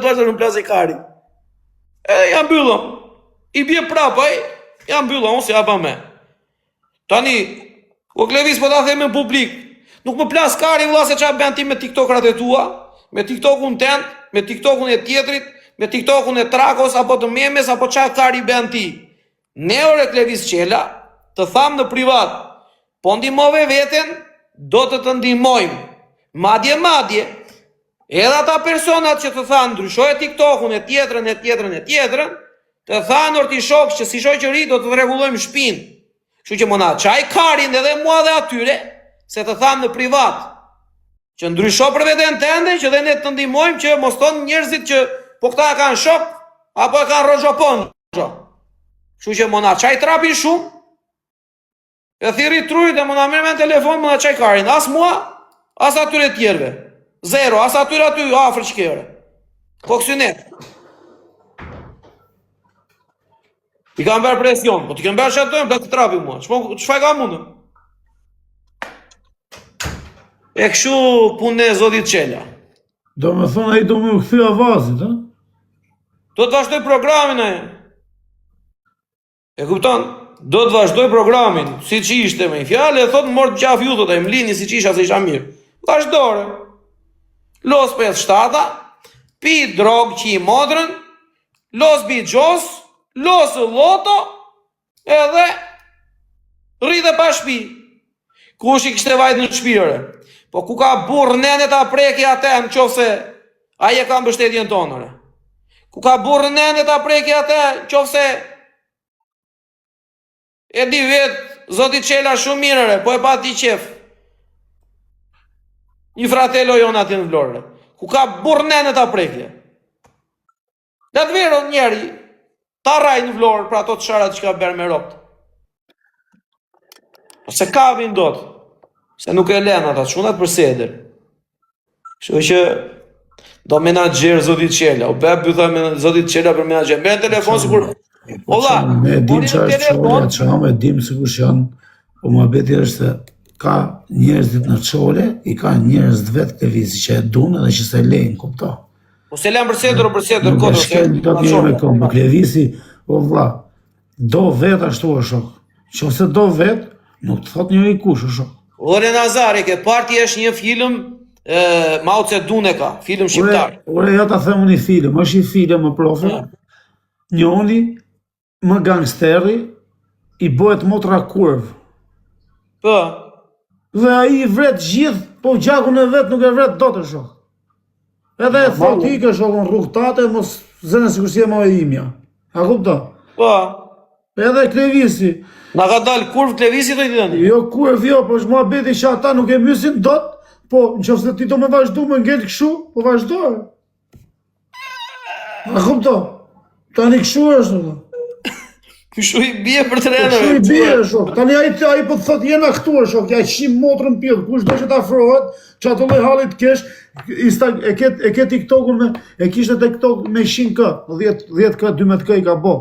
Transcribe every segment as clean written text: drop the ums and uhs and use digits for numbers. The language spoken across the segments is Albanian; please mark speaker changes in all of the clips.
Speaker 1: vazhdon në plasë kari. Ja mbyllëm. I bie prapë, ja mbyllëm, unë si hapa me. Tani, o Klevis po ta them në publik. Nuk më plas kari vëlla se çfarë bën ti me TikTokrat e tua, me TikTokun tend, me TikTokun e tjetrit, me TikTokun e Trakos apo të Memes apo çfarë kari bën ti. Ne ore Klevis Qela, të tham në privat, po ndihmove veten, do të ndihmojmë. Madje, edhe ata personat që të thanë ndryshoj TikTokun e tjetrën, të thanë orti shok që si shoqëri do të rregullojmë shtëpinë. Kështu që mona çaj karin edhe mua dhe atyre, se të thamë në privat, që ndrysho për veten tende, që dhe ne të ndihmojmë që mos thonë njerëzit që po këta e kanë shok, apo e kanë rrozhopon. Kështu që mona çaj trapin shumë, e thirri trujt e mona merr me telefon, mona çaj karin, as mua, as atyre tjerëve. Zero, as atyre aty afër çkere. Koksynet. I kam bërë presion, po ti kam bërë shatojmë, da të trapi mua. Çfarë ka mundën? E kështu punë e Zotit Qela.
Speaker 2: Do me thonë ai do me u kthye avazit, ha?
Speaker 1: Do të vazhdoj programin ai. E kupton? Do të vazhdoj programin, siç ishte me fjalë, e thot mor gjaf ju thotë, më lini siç isha se isha mirë. Vazhdore. Los 5-7, pi drog që i modrën, los bi gjos, los loto, edhe rridhe pa shtëpi. Kush i kishte vajt në shtëpire? Po ku ka burr nene ta preki atë në qofse ai e ka mbështetjen tonore. Ku ka burr nene ta preki atë në qofse e di vet Zoti Qela shumë mirëre, po e pa ti qef. Një fratello jon aty në Vlorë. Ku ka burr nene ta prekje. Da të vero njeri ta raj në Vlorë për ato të sharat që ka bërë me ropt. Se ka vin dot. Se nuk e len ata çunat për seder. Kështu që do menaxher Zoti Qela, u bë bytha me Zoti Qela për menaxher. Me telefon sikur olla,
Speaker 2: me dim çfarë me dim sigurisht janë, po muhabeti është se ka njerëzit në çole, i ka njerëz vetë të vizi që e duan edhe që se lejnë, kupto.
Speaker 1: Po se lën për seder kodë.
Speaker 2: Do të jemi kom Klevisi, o vlla, do vet ashtu o shok. Nëse do vet, nuk të thot njëri kush o shok.
Speaker 1: Ore Nazari, ke parti është një film Mao Zedong ka, film shqiptar.
Speaker 2: Ore ja ta them një film, është një film më profe. Njoni më gangsteri i bëhet motra kurv.
Speaker 1: Po.
Speaker 2: Dhe ai i vret gjithë, po gjakun e vet nuk e vret dot e shok. Edhe e thot i ke shokun rrugtate, mos zënë sikur si e më e imja. A kupto?
Speaker 1: Po.
Speaker 2: Edhe Klevisi.
Speaker 1: Na ka dal kurv Klevisi do i thënë.
Speaker 2: Jo kurv jo, po është muhabeti që ata nuk e mysin dot, po nëse ti do më vazhdu më ngel kështu, po vazhdo. A kupto? Tani kështu është.
Speaker 1: Kështu i bie për trenën.
Speaker 2: Kështu i bie shok. Tani ai po thot jena këtu shok, ja shim motrën pjell, kush do që të afrohet, që ato lloj halli të kesh, e ke TikTokun me e kishte TikTok me 100k, 10k, 12k i ka bë.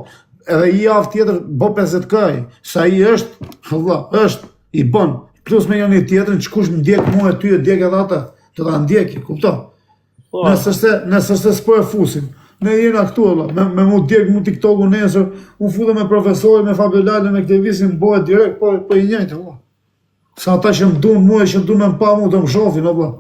Speaker 2: Edhe i javë tjetër bo 50k, sa i është, valla, është, i bën, plus me një tjetër, që kush më ndjek mua e ty e ndjek edhe ata, të ta ndjeki, kupto? Nëse se s'po e fusim, ne jena këtu, me mu ndjek mu TikToku nesër, unë fude me profesori, me Fabiolalën, me Klevisin, bëhet direkt, po i njëjtë, valla. Sa ata që më dunë mua e që më dunë me më pa mu, të më shofin, valla.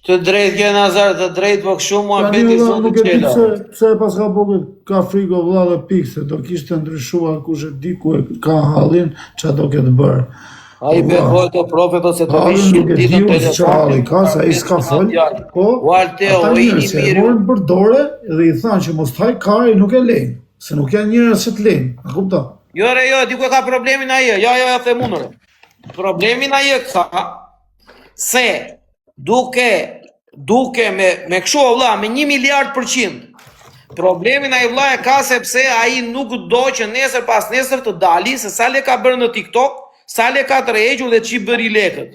Speaker 1: Të drejt ke Nazar, të drejt, po kështu muhabeti Zotit Qela.
Speaker 2: Pse e pas ka bukët, ka friko vlla dhe pikse, do kishte ndryshuar kush e di ku e ka hallin, qa do këtë bërë.
Speaker 1: Ai behoj të profet ose të vishin ditën
Speaker 2: telefon. Ka sa ai s'ka fol. Po.
Speaker 1: Ata njerëz
Speaker 2: e morën përdore dhe i thanë që mos haj kari nuk e lejnë, se nuk janë njerëz që të lejnë. A kupton?
Speaker 1: Jo, di ku ka problemin ai. Ja, them unë. Problemin ai ka se duke me kështu vëlla me 1 miliard%. Problemin ai vëlla e ka sepse ai nuk do që nesër pas nesër të dali se sa le ka bërë në TikTok, sa le ka tërhequr dhe ç'i bëri lekët.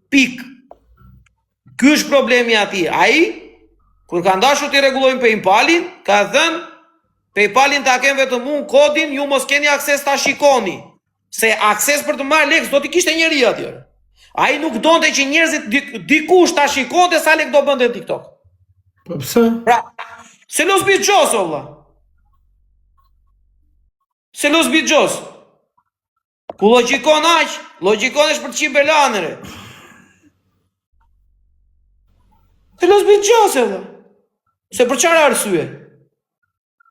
Speaker 1: Pik. Ky është problemi atij. Ai kur ka dashur të rregullojnë PayPal-in, ka thënë PayPal-in ta kem vetëm unë kodin, ju mos keni akses ta shikoni. Se akses për të marrë lekë do t'i kishte njeri atje. Ai nuk donte që njerëzit dikush ta shikonte sa lek do bënte TikTok.
Speaker 2: Po pse?
Speaker 1: Pra, se los biços o vlla. Se los biços. Ku logjikon aq, logjikon është për të qi belanëre. Se los biços vlla. Se për çfarë arsye?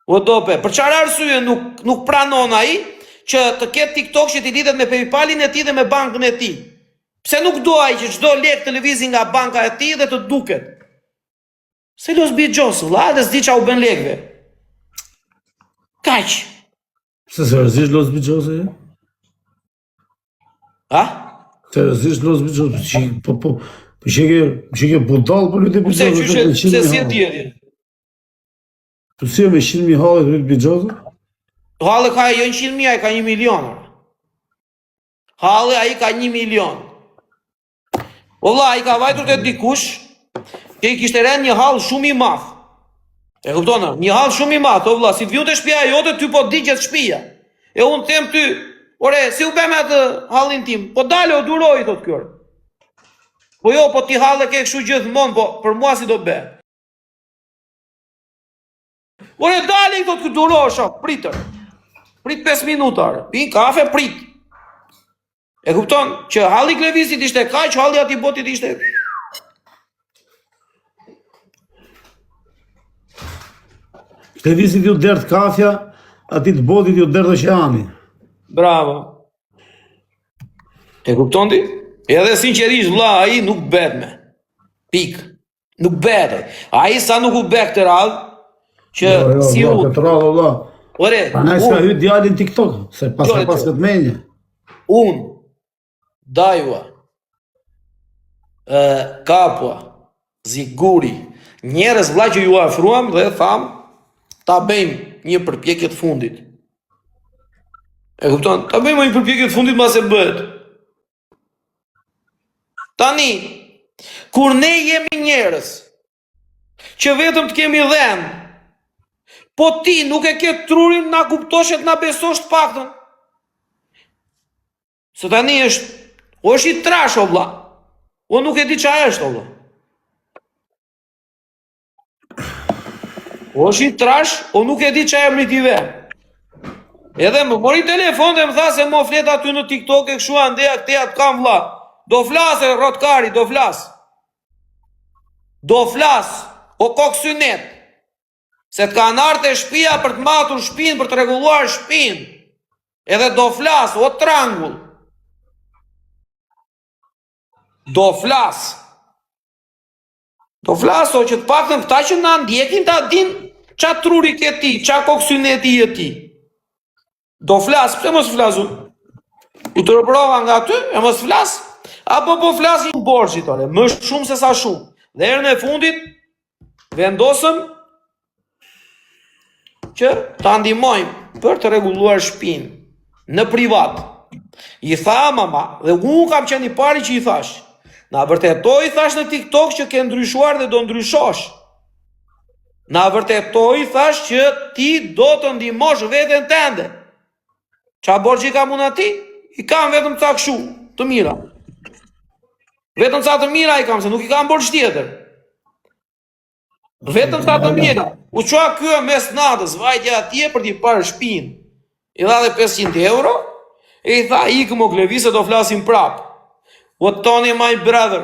Speaker 1: O dope, për çfarë arsye nuk pranon ai që të ketë TikTok që t'i lidhet me PayPal-in e tij dhe me bankën e tij? Pse nuk do ai që çdo lek të lëvizi nga banka e tij dhe të duket? Se los biços, vlla, dhe s'di çau bën lekëve. Kaq.
Speaker 2: Se seriozisht los biçose?
Speaker 1: Ha?
Speaker 2: Seriozisht los biçose? Po shike budall për lutë
Speaker 1: Pse
Speaker 2: biçose.
Speaker 1: pse si e tjerë?
Speaker 2: Po si me 100.000 halë lutë biçose?
Speaker 1: Halli ka jo 100.000, ai ka 1 milion. Halli ai ka 1 milion. Valla, ai ka vajtur te dikush që i kishte rënë një hall shumë i madh. E kupton? Një hall shumë i madh, o valla, si të vjen te shtëpia jote, ty po digjet shtëpia. E un them ty, ore, si u bë me atë hallin tim? Po dale o duroj thot ky. Po jo, po ti hallë ke kështu gjithmonë, po për mua si do bë? Ore, dale i thot ky duroj, shok, pritër. Prit 5 minuta, pi kafe, prit. E kupton që halli Klevisit ishte kaq, halli aty botit ishte.
Speaker 2: Klevisit ju dert kafja, aty të botit ju dert oqeani.
Speaker 1: Bravo. E kupton ti? Edhe sinqerisht vlla, ai nuk bet me. Pik. Nuk bet. Ai sa nuk u bë këtë radhë që si u.
Speaker 2: Këtë radhë, valla.
Speaker 1: Ore,
Speaker 2: Anaj s'ka hyrë djalin TikTok, se pas këtë menje.
Speaker 1: Unë, Dajua, Kapua, Ziguri, njerëz vlla që ju afruam dhe tham, ta bëjmë një përpjekje të fundit. E kupton? Ta bëjmë një përpjekje të fundit mbas e bëhet. Tani, kur ne jemi njerëz që vetëm të kemi dhenë, po ti nuk e ke trurin na kuptosh e të na besosh të paktën. Se tani është i trash o vlla. O nuk e di çfarë është o vlla. O është i trash, o nuk e di çfarë emri ti ve. Edhe më mori telefon dhe më tha se mo flet aty në TikTok e kështu andeja këteja të kam vlla. Do flasë rotkari, do flas. Do flas, o koksynet. Se të kanë ardhur te shtëpia për të matur shtëpinë, për të rregulluar shtëpinë. Edhe do flas, o trangull. Do flas. Do flas, o që të paktën këta që na ndjekin ta din ç'a truri ke ti, ç'a koksyneti je ti. Do flas, pse mos flasu? U të rëprova nga ty, e mos flas? Apo po flasin borxhit, ore, më shumë se sa shumë. Dhe herën e fundit, vendosëm që ta ndihmojmë për të rregulluar shtëpinë në privat. I tha mama, dhe unë kam qenë i pari që i thash. Na vërtetoj thash në TikTok që ke ndryshuar dhe do ndryshosh. Na vërtetoj thash që ti do të ndihmosh veten tënde. Qa borxhi kam unë ati? I kam vetëm ca kështu, të mira. Vetëm ca të mira i kam, se nuk i kam borxh tjetër. Vetëm ca të mira. U qua kjo mes natës, vajtja atje për t'i parë shtëpinë. I dha dhe 500 euro, e i tha, ikë mo Klevi se do flasim prap. What Tony, my brother.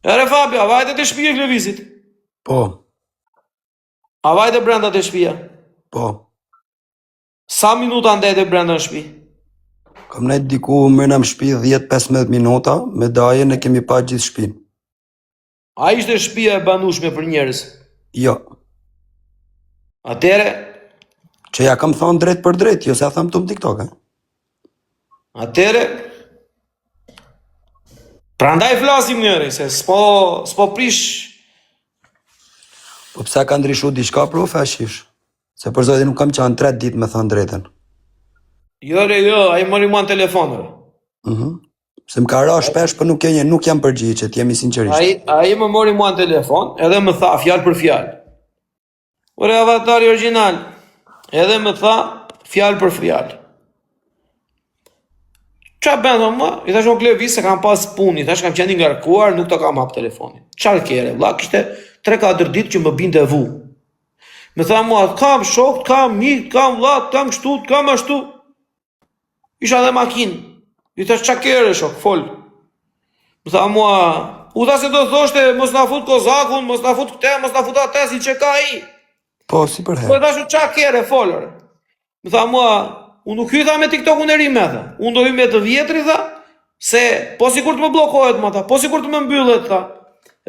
Speaker 1: Ere Fabio, a vajte të shtëpia Klevisit?
Speaker 3: Po,
Speaker 1: A vajte brenda të shtëpia?
Speaker 3: po.
Speaker 1: Sa minuta ndete brenda në shtëpi?
Speaker 3: Kam nejt diku mërë në shpi 10-15 minuta, me dajen e kemi pa gjithë shpinë.
Speaker 1: A ishte shtëpia e banueshme për njerëz?
Speaker 3: Jo,
Speaker 1: Atere,
Speaker 3: që ja kam thonë drejt për drejt, jo se a tham të më TikTok,
Speaker 1: atere, prandaj flasim njëri, se s'po prish.
Speaker 3: Po pse ka ndryshu diçka pro feshish? Se për zotin nuk kam qanë 3 ditë me thonë drejten.
Speaker 1: Jo, ai mori mua në telefonër.
Speaker 3: Se më ka ra shpesh, për nuk jam përgjigje, që t'jemi sinqerisht.
Speaker 1: Ai më mori mua në telefon, edhe më tha fjalë për fjalë. Ore avatari original, edhe më tha fjalë për fjalë. Qa bëndo më? I thash o Klevi se kam pas punë, i thash kam qenë ngarkuar, nuk të kam hap telefonin. Qarë kere, vlla, kishte 3-4 ditë që më binte vu. Më tha mua, kam shok, kam mik, kam vllat, kam kështu, kam ashtu. Isha dhe makinë. I thash qa kere shok, fol. Më tha mua, u tha se do thoshte, mos na fut kozakun, mos na fut këte, mos na fut atë, si që ka i.
Speaker 3: Po, si për
Speaker 1: Po
Speaker 3: herë.
Speaker 1: thash qa kere, folër. Më tha mua, unë nuk hytha me TikTok-un e ri me tha. Unë do hy me të vjetri, tha, se po sikur të më blokohet ma tha, po sikur të më mbyllet, tha.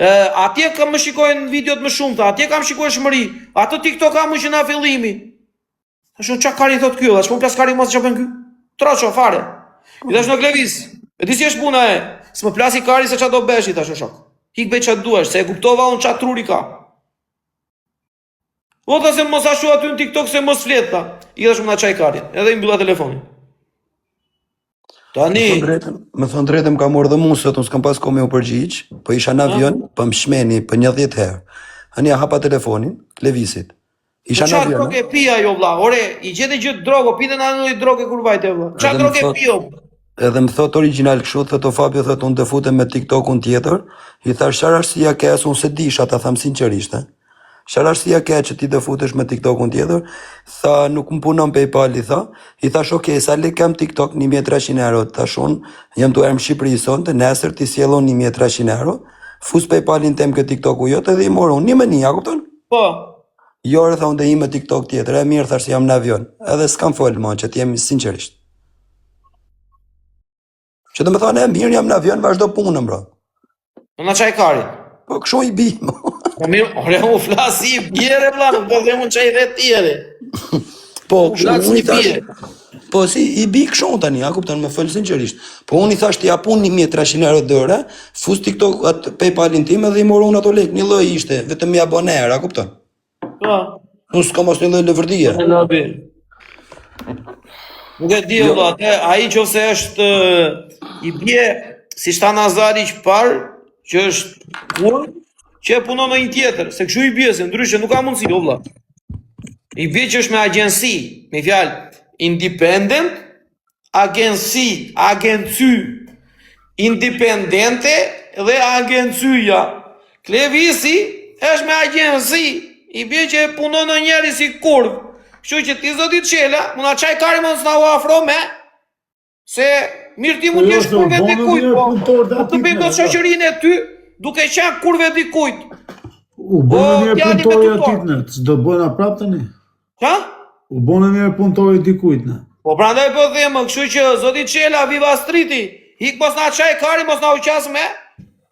Speaker 1: Atje kam më shikojnë videot më shumë, tha, atje kam shikojnë shmëri, atë TikTok kam më që na fillimi. Thash unë qa kari thot kjo, thash po plas kari mos që bën ky. Troqo, fare. I thash në Klevis, e di si është puna e, s'më plasi kari se qa do besh, i thash o shok. Hik bej qa duesh, se e kuptova unë qa truri ka. O tha se mos ashu aty në TikTok se mos flet, tha. I thash më na qaj karin, edhe i mbylla telefonin. Tani,
Speaker 3: Me thonë drejtëm ka morë dhe mu, sot unë s'kam pas kohë me u përgjigj, po isha në avion, po më shmeni për 10 herë. Ani hapa telefonin, Klevisit. Isha në
Speaker 1: qa
Speaker 3: avion.
Speaker 1: droge pia jo vlla, ore, i gjete gjithë drogo, pite në anëlloj droge kur vajte vlla. Qa
Speaker 3: Edhe më
Speaker 1: droge
Speaker 3: thot-
Speaker 1: pio?
Speaker 3: Edhe më thot original kështu, thot o Fabio, thot unë të futem me TikTok-un tjetër, i thash çfarë arsyeja ke, as unë se disha, ta tham sinqerisht, Çfarë arsyeja ke që ti të futesh me TikTok-un tjetër? Tha nuk më punon PayPal, i tha. I thash okay, sa lek kam TikTok 1300 euro, tash unë jam tu erë në Shqipëri sonte, nesër ti sjellon 1300 euro, fus PayPalin tem këtë TikTok-u jote dhe i morën 1.000, a kupton?
Speaker 1: Po,
Speaker 3: Jo, tha unë dhe i me TikTok tjetër, e mirë thash jam në avion, edhe s'kam fol më që t'jem sinqerisht. Që do më thonë, e mirë jam në avion, vazhdo punën, bro.
Speaker 1: në na qaj karin.
Speaker 3: Po kështu i bi, mo.
Speaker 1: Po mirë, ore u flasi i bjere vlla, nuk do dhe unë qaj dhe tjere.
Speaker 3: Po,
Speaker 1: Flas
Speaker 3: kështu unë i
Speaker 1: si
Speaker 3: thash.
Speaker 1: bie.
Speaker 3: Po si i bi kështu tani, a kupton, më fol sinqerisht. Po unë i thash ti japun 1300 euro dora, fus TikTok atë PayPalin tim edhe i morën ato lek, një lloj ishte, vetëm i aboner, a kupton?
Speaker 1: Po,
Speaker 3: Unë s'kam as një lloj lëvërdie.
Speaker 1: e nabi. Nuk e di vlla, ai qofse është i bie si shta Nazari që parë, që është kur, që e punon në një tjetër, se kështu i bie, se ndryshe nuk ka mundësi, o vlla. I bie që është me agjensi, me fjalë independent, agency independente dhe agencyja. Klevisi është me agjensi, i bie që e punon në njeri si kurv. Kështu që ti zoti Çela, mund na çaj kari mos na u afro me, se mirë ti mund të jesh kurve dikujt, po të bëjmë do shoqërinë e ty, duke qenë kurve dikujt.
Speaker 2: U bënë një
Speaker 1: djali me
Speaker 2: punëtori
Speaker 1: tutor.
Speaker 2: atit në, s'do bëna prap tani.
Speaker 1: Ha?
Speaker 2: U bënë një punëtori dikujt në.
Speaker 1: Po prandaj po them, kështu që zoti Çela Viva Streeti, hik mos na çaj kari, mos na u qas me.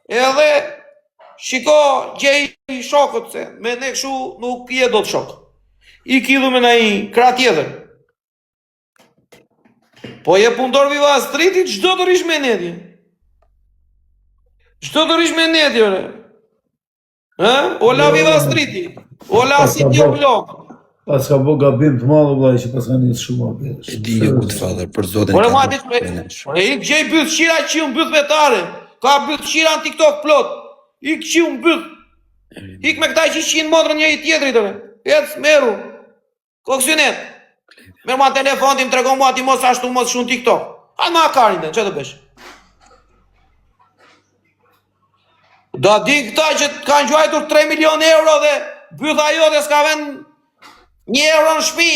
Speaker 1: Edhe shiko gjej shokët se me ne kështu nuk je dot shok. I kidhu me nai krah tjetër. Po je punëtor Viva Streeti, çdo të rish me netje. Çdo të rish me netje, ore. Ola Viva Streeti. Ola si ti blok.
Speaker 2: Pas ka bë gabim të madh vllai që pas ka nisë shumë apetësh.
Speaker 3: E di jo good father, për zotin.
Speaker 1: Ore
Speaker 3: ka
Speaker 1: ma
Speaker 3: bërë
Speaker 1: ditë me,
Speaker 3: menesh.
Speaker 1: ore i gjej byth qira që unë byth vetare. Ka byth qira në TikTok plot. I që unë byth. Ik me këta që ishin modrën njëri tjetrit, ore. Ec, meru. Koksionet. Merë ma telefon tim, tregon mua ti mos ashtu mos shumë TikTok. Hanë ma karin dhe, që të bësh? Do di këta që kanë gjuajtur 3 milion euro dhe bytha jo dhe s'ka ven 1 euro në shpi.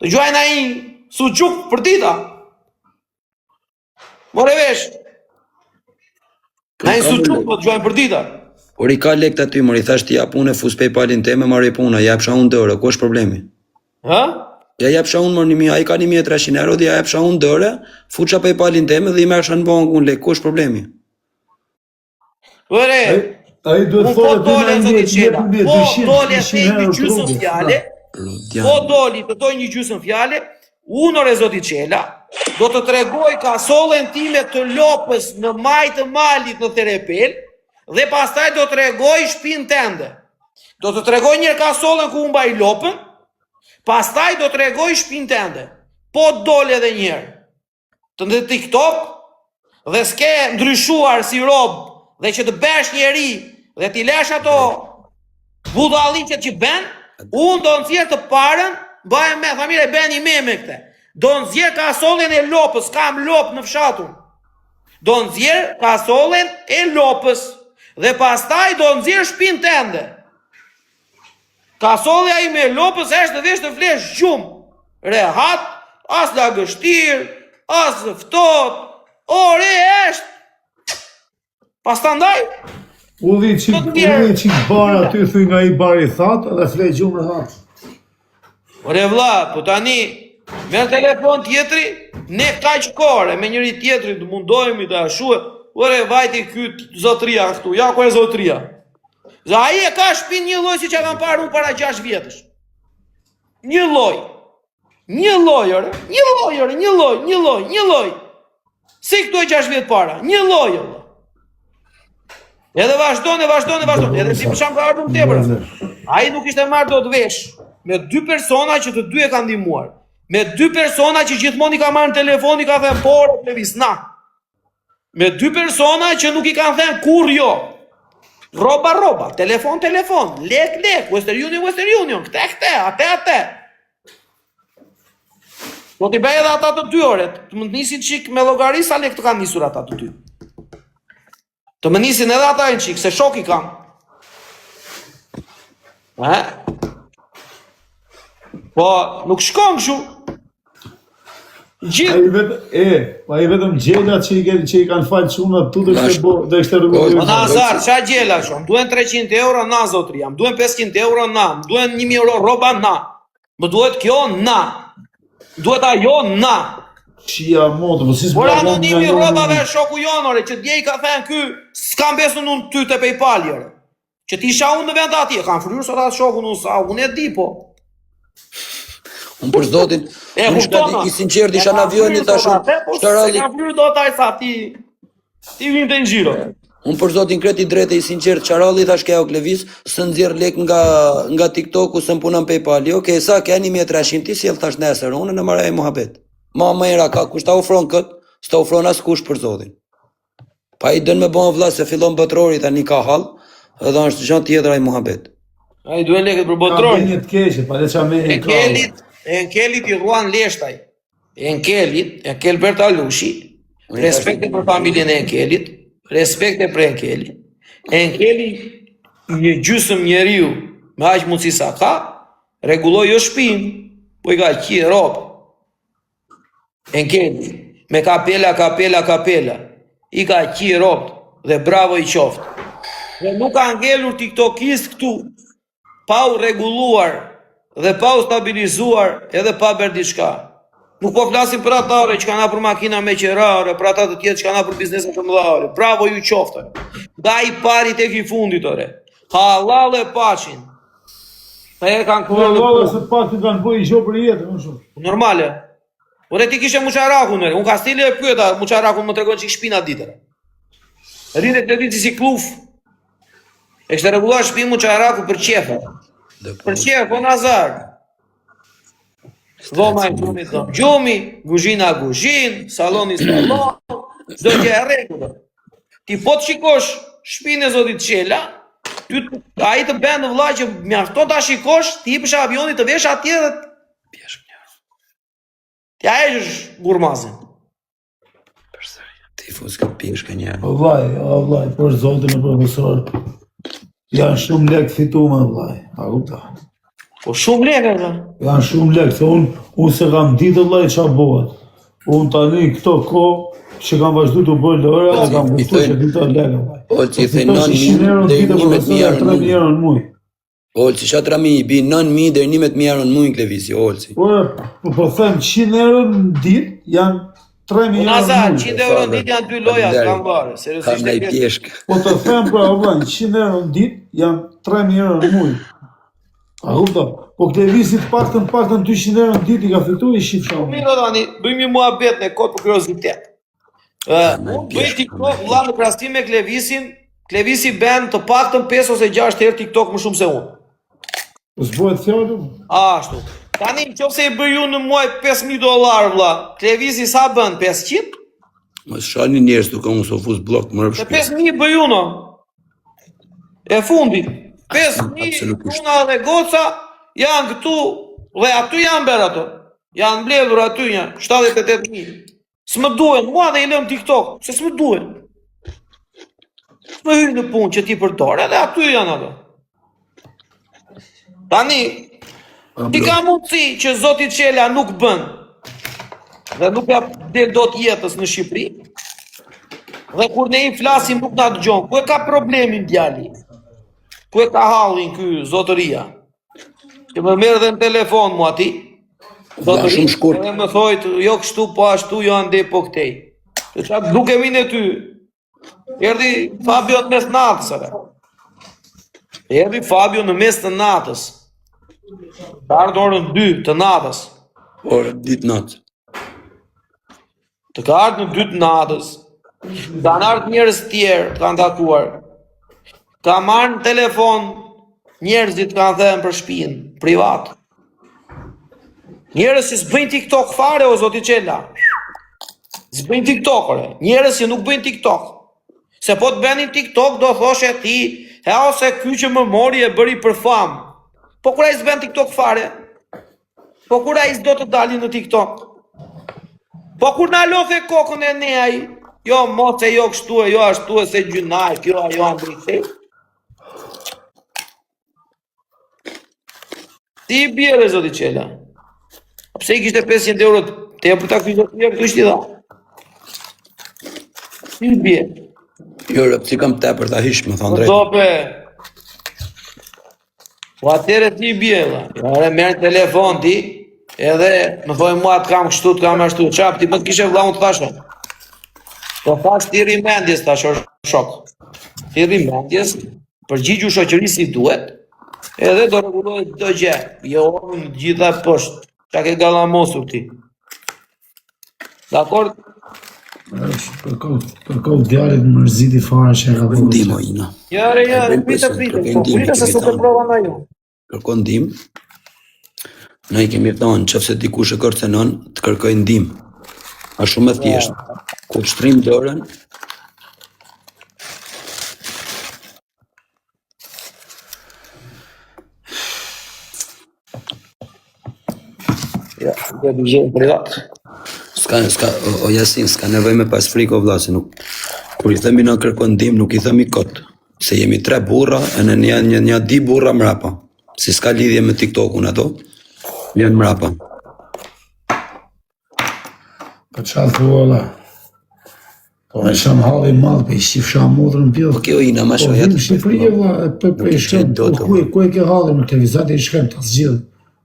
Speaker 1: Të gjuajnë ai suçuk për dita. More vesh. Na i suçuk po të gjuajnë për dita.
Speaker 3: Por i ka lekt aty, mor i thash ti jap unë fus PayPalin teme, marrë puna, japsha unë dorë, ku është problemi?
Speaker 1: Ha?
Speaker 3: Ja japsha unë mor 1000, ai ka 1300 euro, dhe ja japsha unë dorë, fuça PayPalin teme dhe i merrsha në bankë unë lek, ku është problemi?
Speaker 1: Ore,
Speaker 2: Ai duhet
Speaker 1: unë po
Speaker 2: thotë
Speaker 1: dole zoti Çela. Po dole thej një gjysmë
Speaker 2: euro.
Speaker 1: fjale.
Speaker 3: Ludian.
Speaker 1: Po doli të doj një gjysmë fjale, unë ore zoti Çela, do të tregoj kasollën time të lopës në maj të malit në Terepel, dhe pastaj do të tregoj shtëpinë tende. Do të tregoj një kasollën ku unë mbaj lopën, pastaj do të tregoj shtëpinë tende. Po dole edhe një herë. Të në TikTok dhe s'ke ndryshuar si rob dhe që të besh njeri dhe t'i lesh ato budalliqet që ben, unë do nëzjerë të parën, bëhem me, familje, ben i me këte. Do nëzjerë kasollën e lopës, kam lopë në fshatun. Do nëzjerë kasollën e lopës. Dhe pastaj do nxjerr shpinë tënde. Ka solli ai me lopës është dhe vesh të flesh gjumë. Rehat, as lagështir, as ftohtë. Ore është. Pastaj
Speaker 2: Ulli qik bara ty thuj nga i bari thatë dhe flej gjumë rehat.
Speaker 1: Ore vlla, po tani me telefon tjetri, ne kaq kore me njëri tjetrin të mundohemi të ashue. Ore vajti ky zotria këtu, ja ku e zotria. Za ai e ka shpinë një lloj siç e kam parë unë para 6 vjetësh. Një lloj. Një lloj. Si këtu e 6 vjet para, një lloj. Edhe vazhdon. Edhe si përsham ka ardhur tepër. Ai nuk ishte marrë dot vesh me 2 persona që të dy e kanë ndihmuar. Me 2 persona që gjithmonë i ka marrë në telefon, i ka thënë por Levis na. Me 2 persona që nuk i kanë thënë kur jo. Roba, telefon, lek, Western Union, këte, ate. Do t'i bëj edhe ata të dy oret, të më nisin qik me llogari sa lek të kanë nisur ata të dy. Të më nisin edhe ata e në qik, se shok i kam. Po, nuk shkon kështu.
Speaker 2: Ai vetëm gjela që i kanë falë çunat tu do ishte rrugë.
Speaker 1: Po Nazar, ç'a gjela kështu? Më duhen 300 euro na zotri jam, duhen 500 euro na, më duhen 1000 euro roba na. Më duhet kjo na. Duhet ajo na.
Speaker 2: Shia moto, po si s'bën.
Speaker 1: Por anonimi robave shoku jonore që dje i ka thënë ky, s'kam besën unë ty te PayPal ore. Që ti isha unë në vend atje, kam fryrë sot atë shokun unë e di po.
Speaker 3: Unë për zotin, unë shkati i sinqert isha në avion i thashun,
Speaker 1: shtaralli... Ka fryrë do taj sa ti vim të në gjiro.
Speaker 3: Unë për zotin kreti drejtë i sinqert, qaralli thash ke Oklevis, së nëzirë lek nga TikTok-u, së në punan PayPal, jo, ke sa ke 1300 ti, si e thash nesër, unë në maraj muhabet. Ma më era ka, kush ta ofron këtë, s'ta ofron as kush për zotin. Pa i dënë me bon vla se fillon bëtrori ta një ka hal, edhe është gjatë tjetër ai muhabet.
Speaker 1: A i duhen leket për bëtrori.
Speaker 2: Ka benjët keqe, pa le qa me e ka.
Speaker 1: Enkelit i ruan leshtaj. Enkel Bertalushi, respekte për familjen e Enkelit, respekte për Enkelit. Enkeli një gjysëm njeriu me aq mundësi sa ka, rregulloi jo shpinë, po i ka qi rob. Enkeli me kapela, i ka qi rob dhe bravo i qoftë. Dhe nuk ka ngelur tiktokist këtu pa u rregulluar dhe pa u stabilizuar edhe pa bërë diçka. Nuk po flasim për atare që kanë për makina me qerare, për ata të tjetë që kanë për bizneset të mëdha. Bravo ju qoftë. Da i pari tek i fundit ore. Halal e paqin. Ta e kanë kërë dhe
Speaker 2: Halal se pak të kanë bëj i gjo për jetë, më shumë.
Speaker 1: Normale. Ore ti kishe muqarakun, unë ka stili e pyeta, muqarakun më tregon që i shpina ditër. Rritet të ditë si kluf. E kështë regulluar shpinë muqaraku për qefe. Për qefe, po Nazar. Dhoma e gjumit do gjumi, guzhina guzhin, saloni salon, çdo gjë e rregullta. Ti po të shikosh shpinën e zotit Qela, ai të bën vëlla që mjafton ta shikosh, ti hipësh avionit të vesh atje dhe pjesh një. Ti ai është gurmazin.
Speaker 3: Ti fus ka pjesh ka një.
Speaker 2: Vllai, për zotin e profesor. Janë shumë lek fitume, vllai. A kupta?
Speaker 1: Po shumë lekë ata.
Speaker 2: Janë shumë lekë, se unë se kam ditë vllai ç'a bëhet. Unë tani këto kohë që kam vazhdu të bëjë lëra, dhe kam gustu që ditë lekë.
Speaker 3: O që i thej 9.000 dhe 11.000 euro në muj. Olci, shatra mi i bi 9.000 dhe 11.000 euro në muj në Klevisi, Olci.
Speaker 2: Po them 100 euro në ditë janë 3.000 euro në
Speaker 1: Nazar,
Speaker 2: muj.
Speaker 1: 100 euro në ditë janë 2 loja, kam varë.
Speaker 3: Kam në i pjeshk.
Speaker 2: Po të them pra, 100 euro në ditë janë 3.000 euro në muj. A hupta, po Klevisit paktën 200 euro në ditë i ka fitu i shif shumë.
Speaker 1: Mirë tani, bëjmë një muhabet në kod për kuriozitet. Unë bëj TikTok, vëlla në krahasim me Klevisin, Klevisi bën të paktën 5 ose 6 herë TikTok më shumë se unë.
Speaker 2: Po s'bëhet fjalë?
Speaker 1: Ashtu. Tani nëse i bëj unë në muaj $5.000 vëlla, Klevisi sa bën? 500?
Speaker 3: Mos shani njerëz duke unë sofus blok më rëpsh.
Speaker 1: 5.000 bëj unë. E fundit. 5.000 puna dhe goca janë këtu dhe aty janë bërë ato. Janë mbledhur aty një 78.000. S'më duhen, mua dhe i lëm TikTok, se s'më duhen. Më hyjnë në punë që ti përdor, edhe aty janë ato. Tani, ti ka mundësi që Zoti Qela nuk bën, dhe nuk ja del dot jetës në Shqipëri, dhe kur ne i flasim nuk na dëgjon. Ku e ka problemin djali? Ku e ka hallin ky zotëria? Që më merr dhe në telefon mua ti.
Speaker 3: Shumë shkurt.
Speaker 1: Edhe më thojt, jo kështu, po ashtu, jo ande po këtej. Të qatë dukemi në ty. Erdi Fabio në mes natës, ere. Erdi Fabio në mes të natës. Të ardhë orën 2 të natës.
Speaker 3: Orë, ditë natë.
Speaker 1: Të ka ardhë në 2 të natës. Kanë ardhë njerëz tjerë, kanë takuar. Ka marrë në telefon, njerëzit kanë thënë për shtëpinë, privat. Njerëz që s'bëjnë TikTok fare, o Zoti Qela. S'bëjnë TikTok, ore. Njerëz që nuk bëjnë TikTok. Se po të bënin TikTok, do thoshe ti, ose ky që më mori e bëri për famë. Po kur ai s'bën TikTok fare? Po kur ai s'do të dalin në TikTok? Po kur na lodhe kokën e ne ai? Jo, mos e jo kështu e jo ashtu e se gjynaj, kjo ajo andrite. Ti i bjere, Zoti Qela. Pse i kishte 500 euro te për ta këtu ishti dha? Ti i bjere.
Speaker 3: Jo, si kam te për ta hish, më thonë drejtë.
Speaker 1: Dope. Po atere ti i bjere. Ore, merë telefon ti, edhe më thoi mua të kam kështu, të kam ashtu. Qap, ti më të kishe vla unë të thashon. Po thash ti rimendjes tash shok. Ti rimendjes, përgjigju shoqërisë si duhet, edhe do rregullohet çdo gjë. Jo në gjitha poshtë. Qa ke gallamosur ti. Dakor?
Speaker 2: Për kohë djalit më mërziti fare që e ka bërë.
Speaker 3: Ndimo ina.
Speaker 1: Jare, prite se su të prova na ju.
Speaker 3: Kërkon ndim. Ne i kemi thonë, nëse dikush e kërcenon, të kërkoj ndim. A shumë e thjeshtë. Kur shtrim dorën,
Speaker 1: Ja, do të jë privat.
Speaker 3: o Jasin, s'ka nevoj me pas frikë o vlla, se nuk, kur i themi na kërkon ndim, nuk i themi kot, se jemi 3 burra, e në një di burra mrapa, si s'ka lidhje me TikTokun ato, janë mrapa.
Speaker 2: Po qa thua, po e sham halli madhë, po i shifsha modrën pjellë.
Speaker 3: Po kjo ina, ma shoja
Speaker 2: të Shqipëri, po i shkem, ku e ke halli me televizat, i shkem të zgjidhë.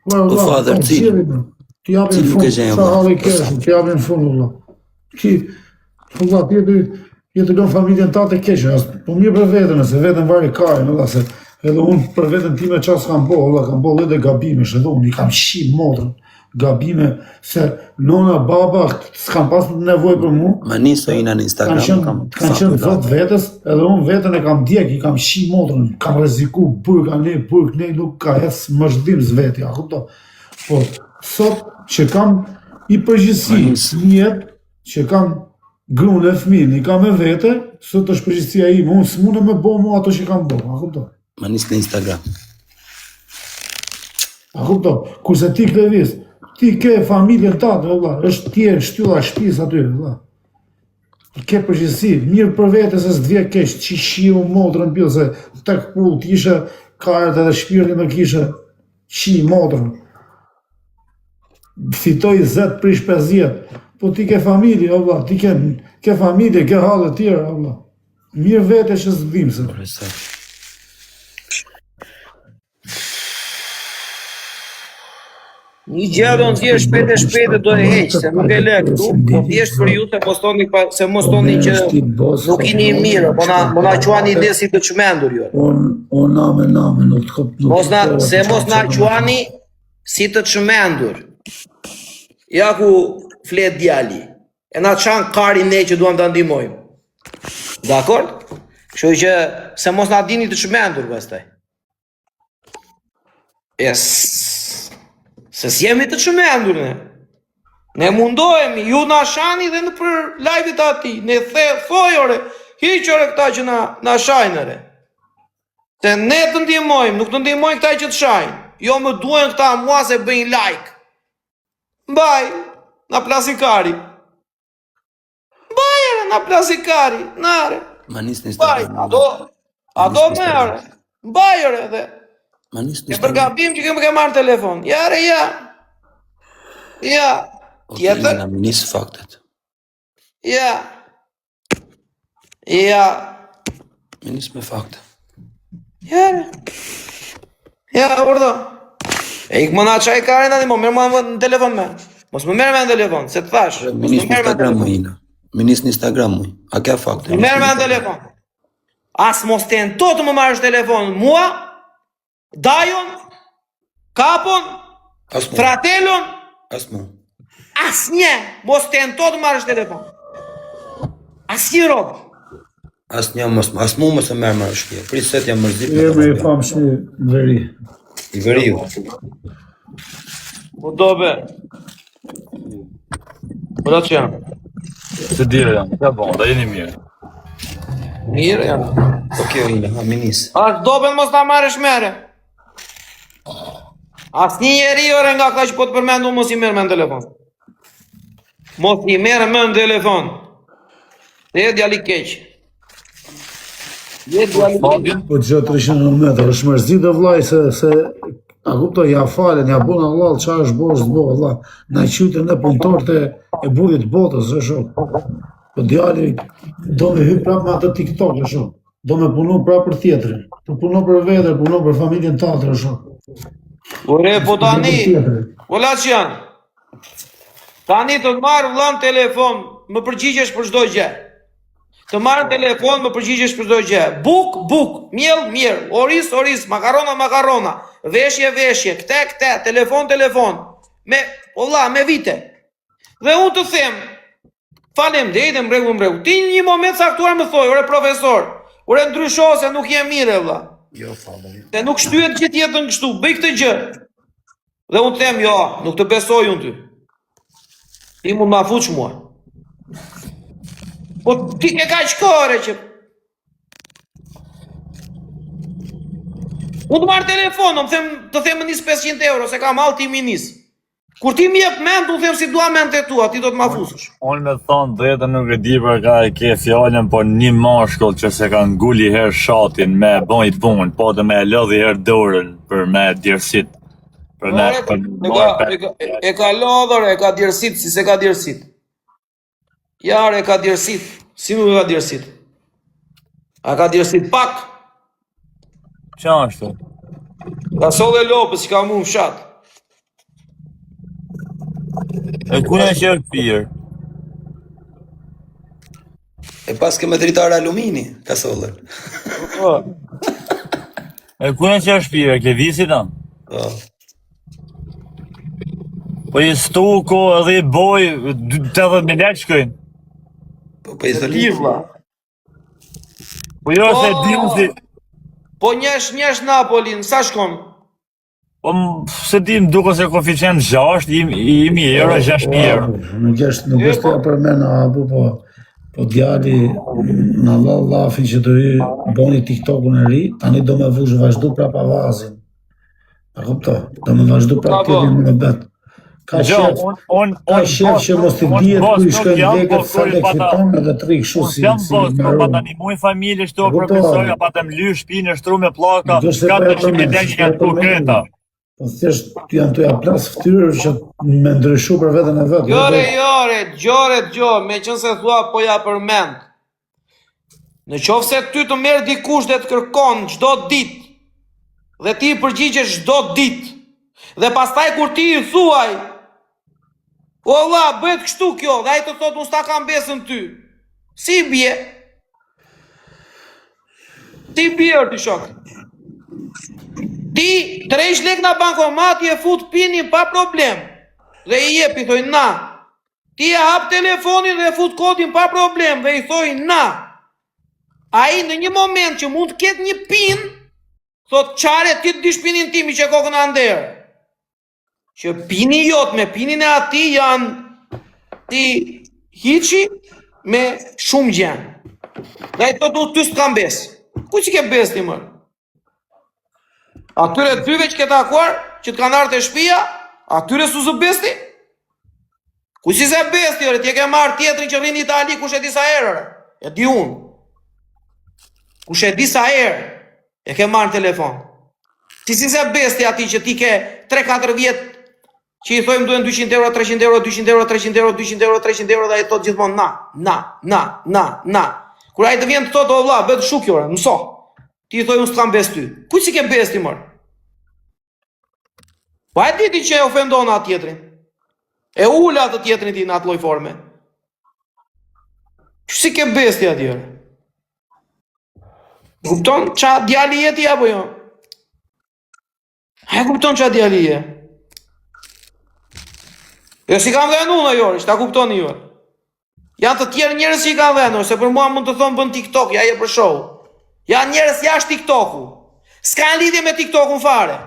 Speaker 3: Po father, cilë?
Speaker 2: Ti japin fund, sa halli kesh, ti japin fund, valla. Ti, valla, ti të lënë familjen ta të kesh, po mirë për vetën, se vetën vari kajnë, valla, se edhe unë për vetën time qas kam bo, valla, kam bo edhe gabime, edhe unë i kam shqip modrën, gabime, se nona, baba, s'kam pas nevoj për mu.
Speaker 3: Ma niso ina në Instagram,
Speaker 2: kanë qenë vët vetës, edhe unë vetën e kam djek, i kam shqip modrën, kam reziku, burk ne, nuk ka hes më zhdim zveti, a kupto. Po, sot që kam i përgjithsi njët, që kam grunë e fëmin, i kam e vete, sot është përgjithsia ime, unë s'mune me bo mu ato që kam bo, a kupto.
Speaker 3: Ma nis në Instagram.
Speaker 2: A kupto, kurse ti klevis, ti ke familjen tatë, është tjerë shtylla shpis aty, ke përgjithsi, mirë për vete se s'dvje kesh, që shiu modrën pjellë, se tek pull t'ishe karët edhe shpirtin dhe kishe qi modrën. Fitoj 10 prish 50, po ti ke familje, Allah, ti ke familje, ke halë tjera, Allah. Mirë vete që s'dhim se.
Speaker 1: Një gjë do në tjerë shpete do e heqë, se nuk e le këtu, po thjesht për ju se mos toni që nuk i një mirë, po na quani ide si të qmendur jo.
Speaker 2: O name, nuk të këpë.
Speaker 1: Se mos na quani si të qmendur. Ja ku flet djali, e na qanë kari ne që duham të ndimojmë. Dakor? Kështu që se mos na dini të qmendur, pastaj. Se s'jemi të qmendur ne. Ne mundohemi, ju na shani dhe në për live-it ati, ne thojore, hiqore këta që na shajnëre. Se ne të ndihmojmë, nuk të ndihmojmë këta që të shajnë. Jo më duhen këta mua se bëjnë like. Mbaj, na plasikari. Mbaj, na plasikari, nare.
Speaker 3: Ma nis në
Speaker 1: Mbaj,
Speaker 3: Instagram.
Speaker 1: ato merë. Mbajër edhe.
Speaker 3: Ma nis në
Speaker 1: E për gabim që kemë ke marrë telefon. Ja, re, ja. Ja. Tjetër?
Speaker 3: Ma nis faktet.
Speaker 1: Ja. Ja.
Speaker 3: Ma nis me fakte.
Speaker 1: Ja, re. Ja, urdo. E ik më na qaj karin tani, më merë më në telefon me. Mos më merë me në telefon, se të thash.
Speaker 3: Me nis në Instagram më ina. Me nis në Instagram më. A ka fakte?
Speaker 1: Më merë me në telefon. As mos tento të më marrësh telefon mua, dajon, kapon, fratelon,
Speaker 3: As mu.
Speaker 1: as një, mos tento të marrësh telefon. As një robë.
Speaker 3: As një as mu mos e merr më shtje. Prit se jam mërzit.
Speaker 2: Emri i famshëm i veri.
Speaker 3: I veriu.
Speaker 1: Po dobe. Po da që janë?
Speaker 4: Se dire janë, ka bon, da jeni mirë.
Speaker 1: Mirë janë.
Speaker 3: Okej, ina, ha minis.
Speaker 1: As doben mos ta marrësh mere. As një njeri ore nga këta që po të përmendu mos i merë me në telefon. Mos i merë me në telefon. Dhe e djali keq. Je djali keq.
Speaker 2: Po të gjë 300 metra, është mërzit dhe vlaj se a kuptoj, ja falen, ja buna Allah, qa është bo, është bo, Allah. Na qytën e punëtorët e burit botës, e shok. Po djali do me hyp prap me atë TikTok, e shok. Do me punu prap për tjetërin. Po punu për vetër, punu për familjen të atër, e shok.
Speaker 1: Ure, po tani, vola që janë. Tani të marrë vlan telefon, më përgjigjesh për çdo gjë. Të marrë telefon, më përgjigjesh për çdo gjë. Buk, miell, oris, makarona, veshje, këte, telefon. Me vite. Dhe unë të them, faleminderit, mregu. Ti një moment saktuar më thoj, ore profesor, ore ndrysho se nuk je mirë, vlla.
Speaker 3: Jo, falem.
Speaker 1: Se nuk shtyhet gjithë jetën kështu, bëj këtë gjë. Dhe unë them, jo, nuk të besoj unë ty. Ti mund ma fuq mua. Po ti ke ka qkore që... Unë të marrë telefon, të them më njës 500 euro, se ka malë ti mi njës. Kur ti mi jep mend, unë them si dua mend të tua, ti do të ma fusësh.
Speaker 4: Unë me thonë drejtën nuk e di për ka e ke fjallën, po një mashkull që se ka ngulli her shatin me bon i punë, po dhe me lodhi her dorën për me djersit. Për me...
Speaker 1: E ka lodhër, e ka djersit, si se ka djersit. Jarë e ka djersit, si nuk e ka djersit. A ka djersit pak,
Speaker 4: Qa është?
Speaker 1: ka solle lopës që ka mu në fshat.
Speaker 4: E kune që është pirë?
Speaker 3: E pas ke me dritar alumini, ka sollër.
Speaker 4: E kune që është pirë? Ke visit anë?
Speaker 3: Po.
Speaker 4: Po i stuko edhe i boj 80.000 lekë shkojnë.
Speaker 3: Po i zoli.
Speaker 1: Livla.
Speaker 4: Po jo se dim si...
Speaker 1: Po njesh Napolin, sa shkon?
Speaker 4: Po se dim duko se koeficient 6, i euro, 6.000 euro.
Speaker 2: Nuk është të përmen abu, po djali në lafin që do i boni TikTok-un e ri, tani do me vush vazhdu prap avazin. A kupto? Do me vazhdu prap këtë më betë. Ka shef që mos të dijet ku i shkojnë veket sa dhe fiton edhe të rikë shu si
Speaker 4: me pa të animuj familje shto profesorja, pa të mly shpinë, shtru me plaka, 400.000 lekë janë konkreta.
Speaker 2: Po thjesht janë të ja plas ftyrë që me ndryshu për vetën e vetë.
Speaker 1: Gjore, me qënë se thua po ja përmend. Në qofë se ty të merë dikush dhe të kërkon gjdo dit, dhe ti i përgjigjesh gjdo dit, dhe pastaj kur ti i thuaj, o la, bëhet kështu kjo, dhe ai të thot unë s'ta kam besën ty. Si bje? Ti bje ti shok. Ti 3 lek nga bankomati e fut pinin pa problem. Dhe i jepi, thoj na. Ti e hap telefonin dhe e fut kodin pa problem dhe i thoj na. Ai në një moment që mund të ketë një pin, thot qare ti të dish pinin timi që kokën anderë. Që pini jot me pinin e ati janë ti hiqi me shumë gjenë. Dhe i të du të s'kam besë. Ku që ke besë ti mërë? Atyre dyve që ke takuar, që të kanë artë e shpia, atyre su zë besë ti? Ku që se besë ti, ti e ke marë tjetërin që rrinë Itali, ku shë disa erërë? E di unë. Kush e di sa herë e ke marrë telefon. Si se besti ati që ti ke 3-4 vjet që i thojmë duhen 200 euro, 300 euro, 200 euro, 300 euro, 200 euro, 300 euro dhe ai thot gjithmonë na. Kur ai të vjen të thotë o vlla, bëhet shukjore, mëso. Ti i thoj unë s'kam bes ty. Kuj si ke bes ti mërë? Pa e diti që e ofendon atë tjetrin. E ula atë tjetrin ti në atë lloj forme. Si ke bes ti atjerë? Kupton qa djali jeti apo jo? A e kupton qa djali je? Jo si kam dhe unë ajori, ta kuptoni ju. Janë të tjerë njerëz që i kanë dhënë, se për mua mund të thonë bën TikTok, ja je për show. Janë njerëz jashtë TikToku. S'ka lidhje me TikTokun fare.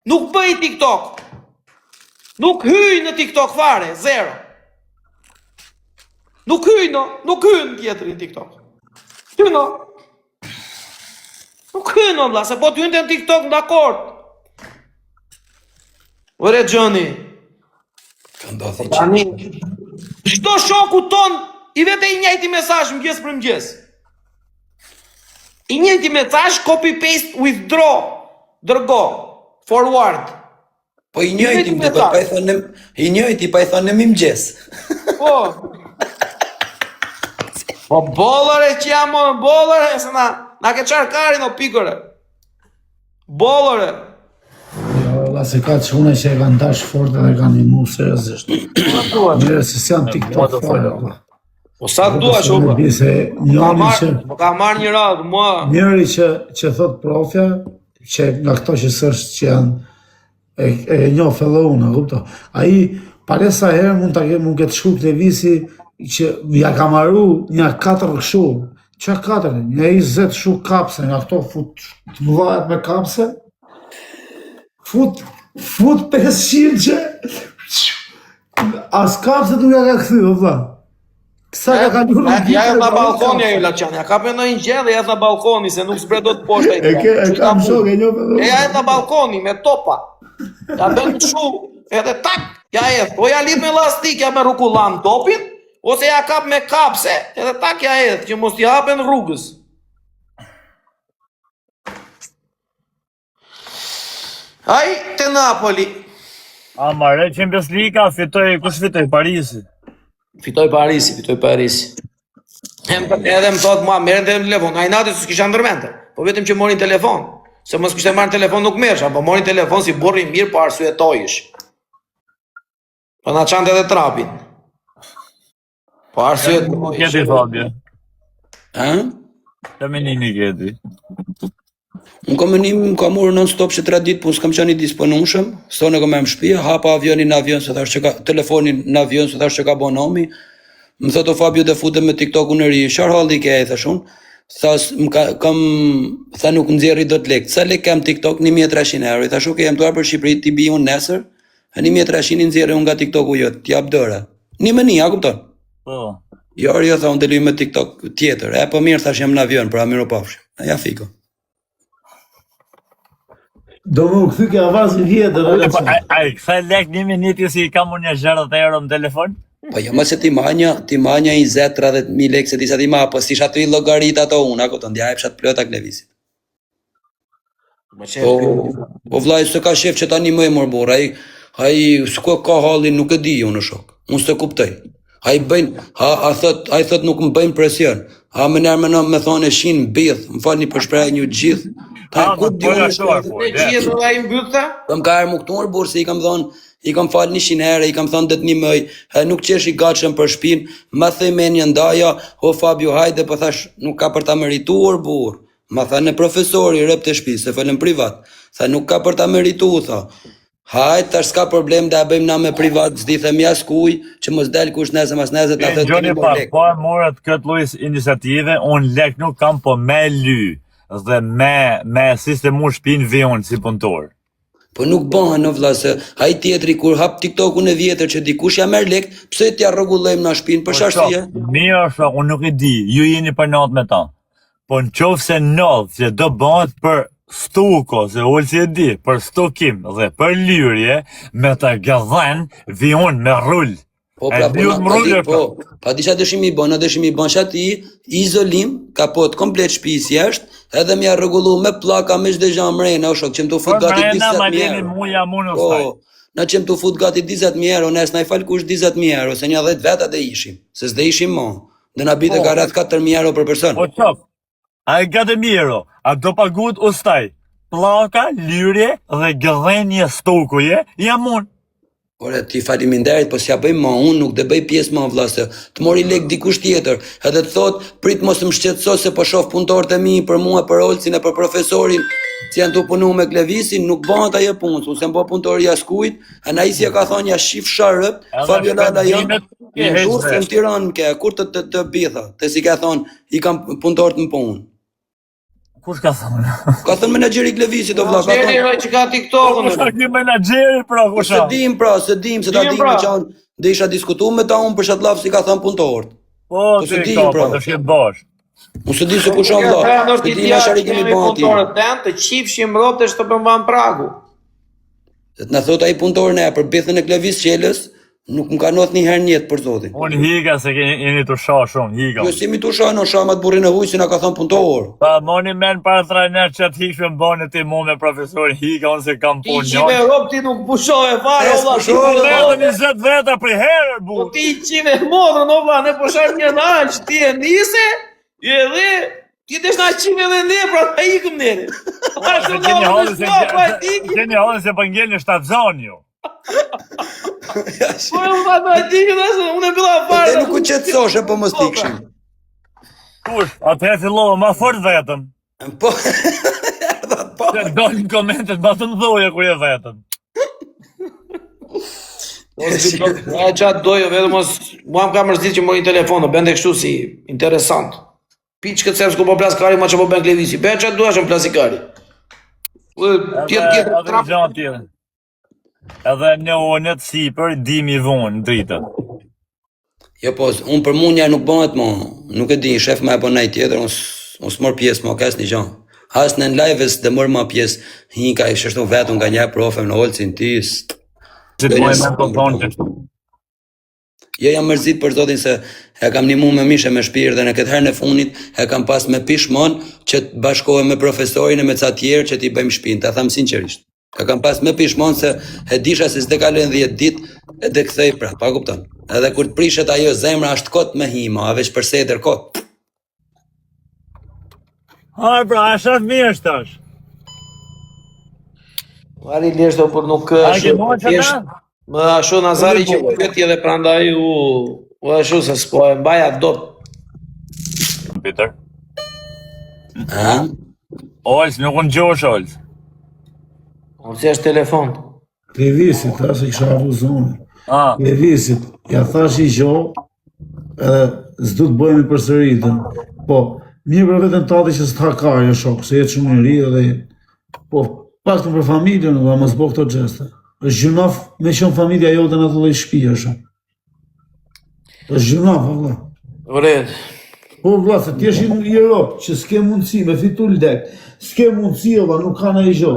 Speaker 1: Nuk bëj TikTok. Nuk hyj në TikTok fare, zero. Nuk hyj në tjetërin TikTok. Hyno. Nuk hyj në vlla, se po të hynte në TikTok në dakord. Ore Gjoni. Tani, çdo shoku ton i vete i njëjti mesazh mëngjes për mëngjes. I njëjti mesazh copy paste withdraw, dërgo, forward.
Speaker 3: Po i njëjti më duket, pa i thonë më mëngjes.
Speaker 1: Po. Po bollore që jam bollore, se na ke çarkarin o pikore. Bollore.
Speaker 2: Valla se ka çuna që e kanë dash fort dhe kanë imu seriozisht. Njerëz që janë TikTok fare valla.
Speaker 1: Po sa dua shumë. Po ka marrë një radhë, mua.
Speaker 2: Njëri që thot profja, që nga këto që s'është që janë e njoh fellon, e kupton. Ai palesa herë mund ketë shku Klevisi që ja ka marru një 4 kështu. Qa 4? Një 20 shu kapse, nga këto fut të mëdhajet me kapse. Fut 500 që as kapse nuk ja ka këthy, o vla. Kësa ka një rrugë.
Speaker 1: Ja jetë në balkoni e ju Laçani, ja ka për në një gjë dhe jetë në balkoni, se nuk s'bre do të poshtë e
Speaker 2: kam shok e një për
Speaker 1: e ja jetë në balkoni me topa. Ja bën të shu, edhe tak, ja jetë. O ja lidh me lastik, ja me rukullam topin, ose ja kap me kapse, edhe tak ja jetë, që mos t'i hapen rrugës. Ai te Napoli.
Speaker 4: Amare, Champions League kush fitoi Parisi?
Speaker 1: Fitoi Parisi. Edhe më thot mua, merren telefon, nga i nati s'u kisha ndërmendë, po vetëm që morin telefon. Se mos kishte marrë telefon nuk merrsha, po morin telefon si burri mirë po arsyetojish. Po na çante edhe trapin. Po arsyetojish.
Speaker 4: Keti Fabio.
Speaker 3: Ë?
Speaker 4: Të menini keti.
Speaker 3: Unë kam menim, kam morë non-stop që 3 ditë, po s'kam qenë i disponueshëm, s'tonë e kam e më shpi, hapa avionin në avion, se thash që ka telefonin në avion, se thash që ka bonomi, më thotë o Fabio dhe futem me TikTokun e ri, çfarë halli ke, thash unë, tha nuk nxjerri dot lekë, sa lekë kam TikTok, 1300 euro, i thash ok, jam tuar për Shqipëri, ti bi unë nesër, 1300 nxjerri unë nga TikToku jot, t'jap dëra. Një mëni, a kupton?
Speaker 4: Po.
Speaker 3: Jo, tha unë deli me TikTok tjetër, e po mirë thash jam në avion, pra mirë pafshim, ja fiko.
Speaker 2: Do më këthy ke avazin vjetër.
Speaker 4: A i kësa lek një miniti si i kam unë një 60 euro në telefon?
Speaker 3: Po jo, mëse ti manja 20-30.000 lekë, se ti sa ti ma, po si isha të i logarit ato unë, ako të ndja e pshat plota Klevisit. Po vlaj, se ka shef që tani më e morbor, ai s'ko ka halin nuk e di ju në shok, unë s'e kuptoj. Ai thot nuk më bëjnë presion, më nërë me thonë e shinë bith, më falni për shpreh një gjithë.
Speaker 4: Më
Speaker 3: ka erë më këtu morbor, se i kam thonë, i kam falë 100 herë, i kam thonë det një mëj, nuk qesh i gatshëm për shpinë, ma thej me një ndaja, o Fabio hajde, po thash, nuk ka për ta merituar, bur. Ma tha në profesori, rëp të shpi, se fëllën privat, tha nuk ka për ta meritu, tha. Hajde, tash s'ka problem, da bëjmë na me privat, s'di them jas kuj, që mos del kush nese mas nese, ta thët
Speaker 4: Gjoni pa, po e morët këtë lojës iniciative, unë lek nuk kam po me ly, dhe me sistemu shpin vion si punëtor.
Speaker 3: Po nuk bëhen në vlla se ai tjetri kur hap TikTokun e vjetër që dikush ja merr lek, pse t'ja rregullojmë na shpinë për çfarë?
Speaker 4: Mirë është, unë nuk e di, ju jeni për natë me ta. Po në qofë se natë që do bëhet për stuko, se ullë që e di, për stukim dhe për lyrje, me të gëdhen, vion me rull.
Speaker 3: Po,
Speaker 4: E
Speaker 3: pra,
Speaker 4: di unë mrujë
Speaker 3: pa disha dëshimi i bën, dëshimi i bën shati, izolim, kapot komplet shtëpis jashtë, edhe mja rregullu me plaka, me çdo gjë mrena, o shok, që më të fut gati 20.000 euro.
Speaker 4: muja munë
Speaker 3: Po,
Speaker 4: staj.
Speaker 3: na që më të fut gati 20.000 euro, nes na i fal kush 20.000 euro, se një 10 veta dhe ishim, se s'de ishim mo. Dhe na bite ka rreth 4.000 euro për person.
Speaker 4: Po qop, a e 4.000 euro, a do pagut ustaj, plaka, lyrje dhe gëdhenje stokuje, jam unë.
Speaker 3: Ore, ti faleminderit, po s'ja bëj më, unë nuk dhe bëj pjesë më vlla se të mori lek dikush tjetër, edhe të thot, prit mos më shqetëso se po shoh punëtorët e mi për mua, për Olcin e për profesorin, që janë të punu me Klevisin, nuk bëhat ajo punë, unë se më po punëtori jaskujt, anajsi ja ka thonë ja shif sharrët, Fabio Lala janë, durë në Tiranë ke, kur të bitha, të si ka thonë, i kam punëtorët në punë.
Speaker 4: Kush ka thonë?
Speaker 3: Ka thënë menaxheri i Klevisit o vlla, ka
Speaker 1: Gjeri
Speaker 3: thonë.
Speaker 1: që ka TikTokun.
Speaker 4: Kush ka ky menaxheri pra kush?
Speaker 3: Se dim, se ta dim që janë, dhe isha diskutuar me ta unë për shatllaf si ka thënë punëtorët.
Speaker 4: Po,
Speaker 3: se
Speaker 4: ti
Speaker 3: di,
Speaker 4: ka,
Speaker 3: pra.
Speaker 4: po të shqip bosh.
Speaker 3: Unë se di se kush janë vlla. Se di na shari kemi bën aty.
Speaker 1: Punëtorët tanë të qifshim rrotesh të përmban pragu.
Speaker 3: Se të na thot ai punëtor ne për bithën e Klevis Qelës, nuk më ka ndodhur një herë në jetë për zotin.
Speaker 4: Unë higa se jeni të shoh shumë, higa.
Speaker 3: Jo si mi tu shoh, no shamat burrin e huaj si na ka thënë punëtor.
Speaker 4: Pa, moni men para trajner që të hikshme bënë ti mu me profesorin higa, unë se kam
Speaker 1: Ti
Speaker 4: punë
Speaker 1: qive rob ti nuk pushohe fare, o vlla.
Speaker 4: Edhe 20 veta për herë, bu.
Speaker 1: Po ti qive modrën, o vlla, ne po shajm një naç, ti e nise, edhe ti desh na qive edhe ne, pra ta ikëm nere. Ashtu do
Speaker 4: Gjeni halën se për ngellë në shtatzon ju.
Speaker 1: Po e vlla na dikën asë, unë e bëlla fare.
Speaker 3: Te nuk u qetësoshe po mos tikshim.
Speaker 4: Kush, atëherë fillova ma fort vetëm.
Speaker 3: Po.
Speaker 4: Se dolin komentet ma të mdhoja kur e vetëm.
Speaker 1: Ja qatë dojo, vetëm mos, mua më ka mërzit që mori telefonë, bende kështu si interesant. Piç këtë sepse ku po plas kari, ma që po ben Klevisi. Be qatë duash më plasi kari. Tjetë
Speaker 4: Edhe gjanë tjetër. Edhe në onët sipër, dimi vonë, drita.
Speaker 3: Jo po, unë për munja nuk bëhet mo, nuk e di, shef ma e po nej tjetër, unë s'mor pjesë mo, ka s'ni gjanë. As në live-ës dhe mor ma pjesë, hi ka i shështu vetën nga një profe në Olcin, tis.
Speaker 4: Si të mojë me të thonë që
Speaker 3: Jo jam mërzit për zotin se e kam nimu me mishe me shpirë dhe në këtë herë në funit e kam pas me pishmon që të bashkohem me profesorin e me ca tjerë që t'i bëjmë shpinë, ta tham sinqerisht. E kam pas me pishmon se e disha se s'de kalen 10 dit e dhe kthej pra, pa kupton. Edhe kur të prishet ajo zemra është kot me hima, a veç për seder kot.
Speaker 4: Haj pra, a shaf mirë është tash.
Speaker 1: Vari leshto për nuk
Speaker 4: A ke mojë që ta?
Speaker 1: Më ashu Nazari që më këtje dhe prandaj u ashu se s'po e mbaja dot.
Speaker 4: Peter.
Speaker 3: A?
Speaker 4: Olës, nuk unë gjosh, Olës.
Speaker 1: Unë si është telefon.
Speaker 2: Klevisit, thash i kisha abuzuar.
Speaker 4: Ah,
Speaker 2: Klevisit, ja thash i gjo, edhe s'du të bëhemi përsëritën. Po, mirë për vetën tati që s'ta karje shok, se jetë shumë i ri edhe po, pak të për familjen, dhe mos bo këto gjeste. është gjunaf me qënë familja jote në të dhe shpia shumë. është gjunaf, valla.
Speaker 1: Vred.
Speaker 2: Po, valla, se t'jesh i Europë, që s'ke mundësi me fitu lek, s'ke mundësi, valla, nuk ka në i gjo.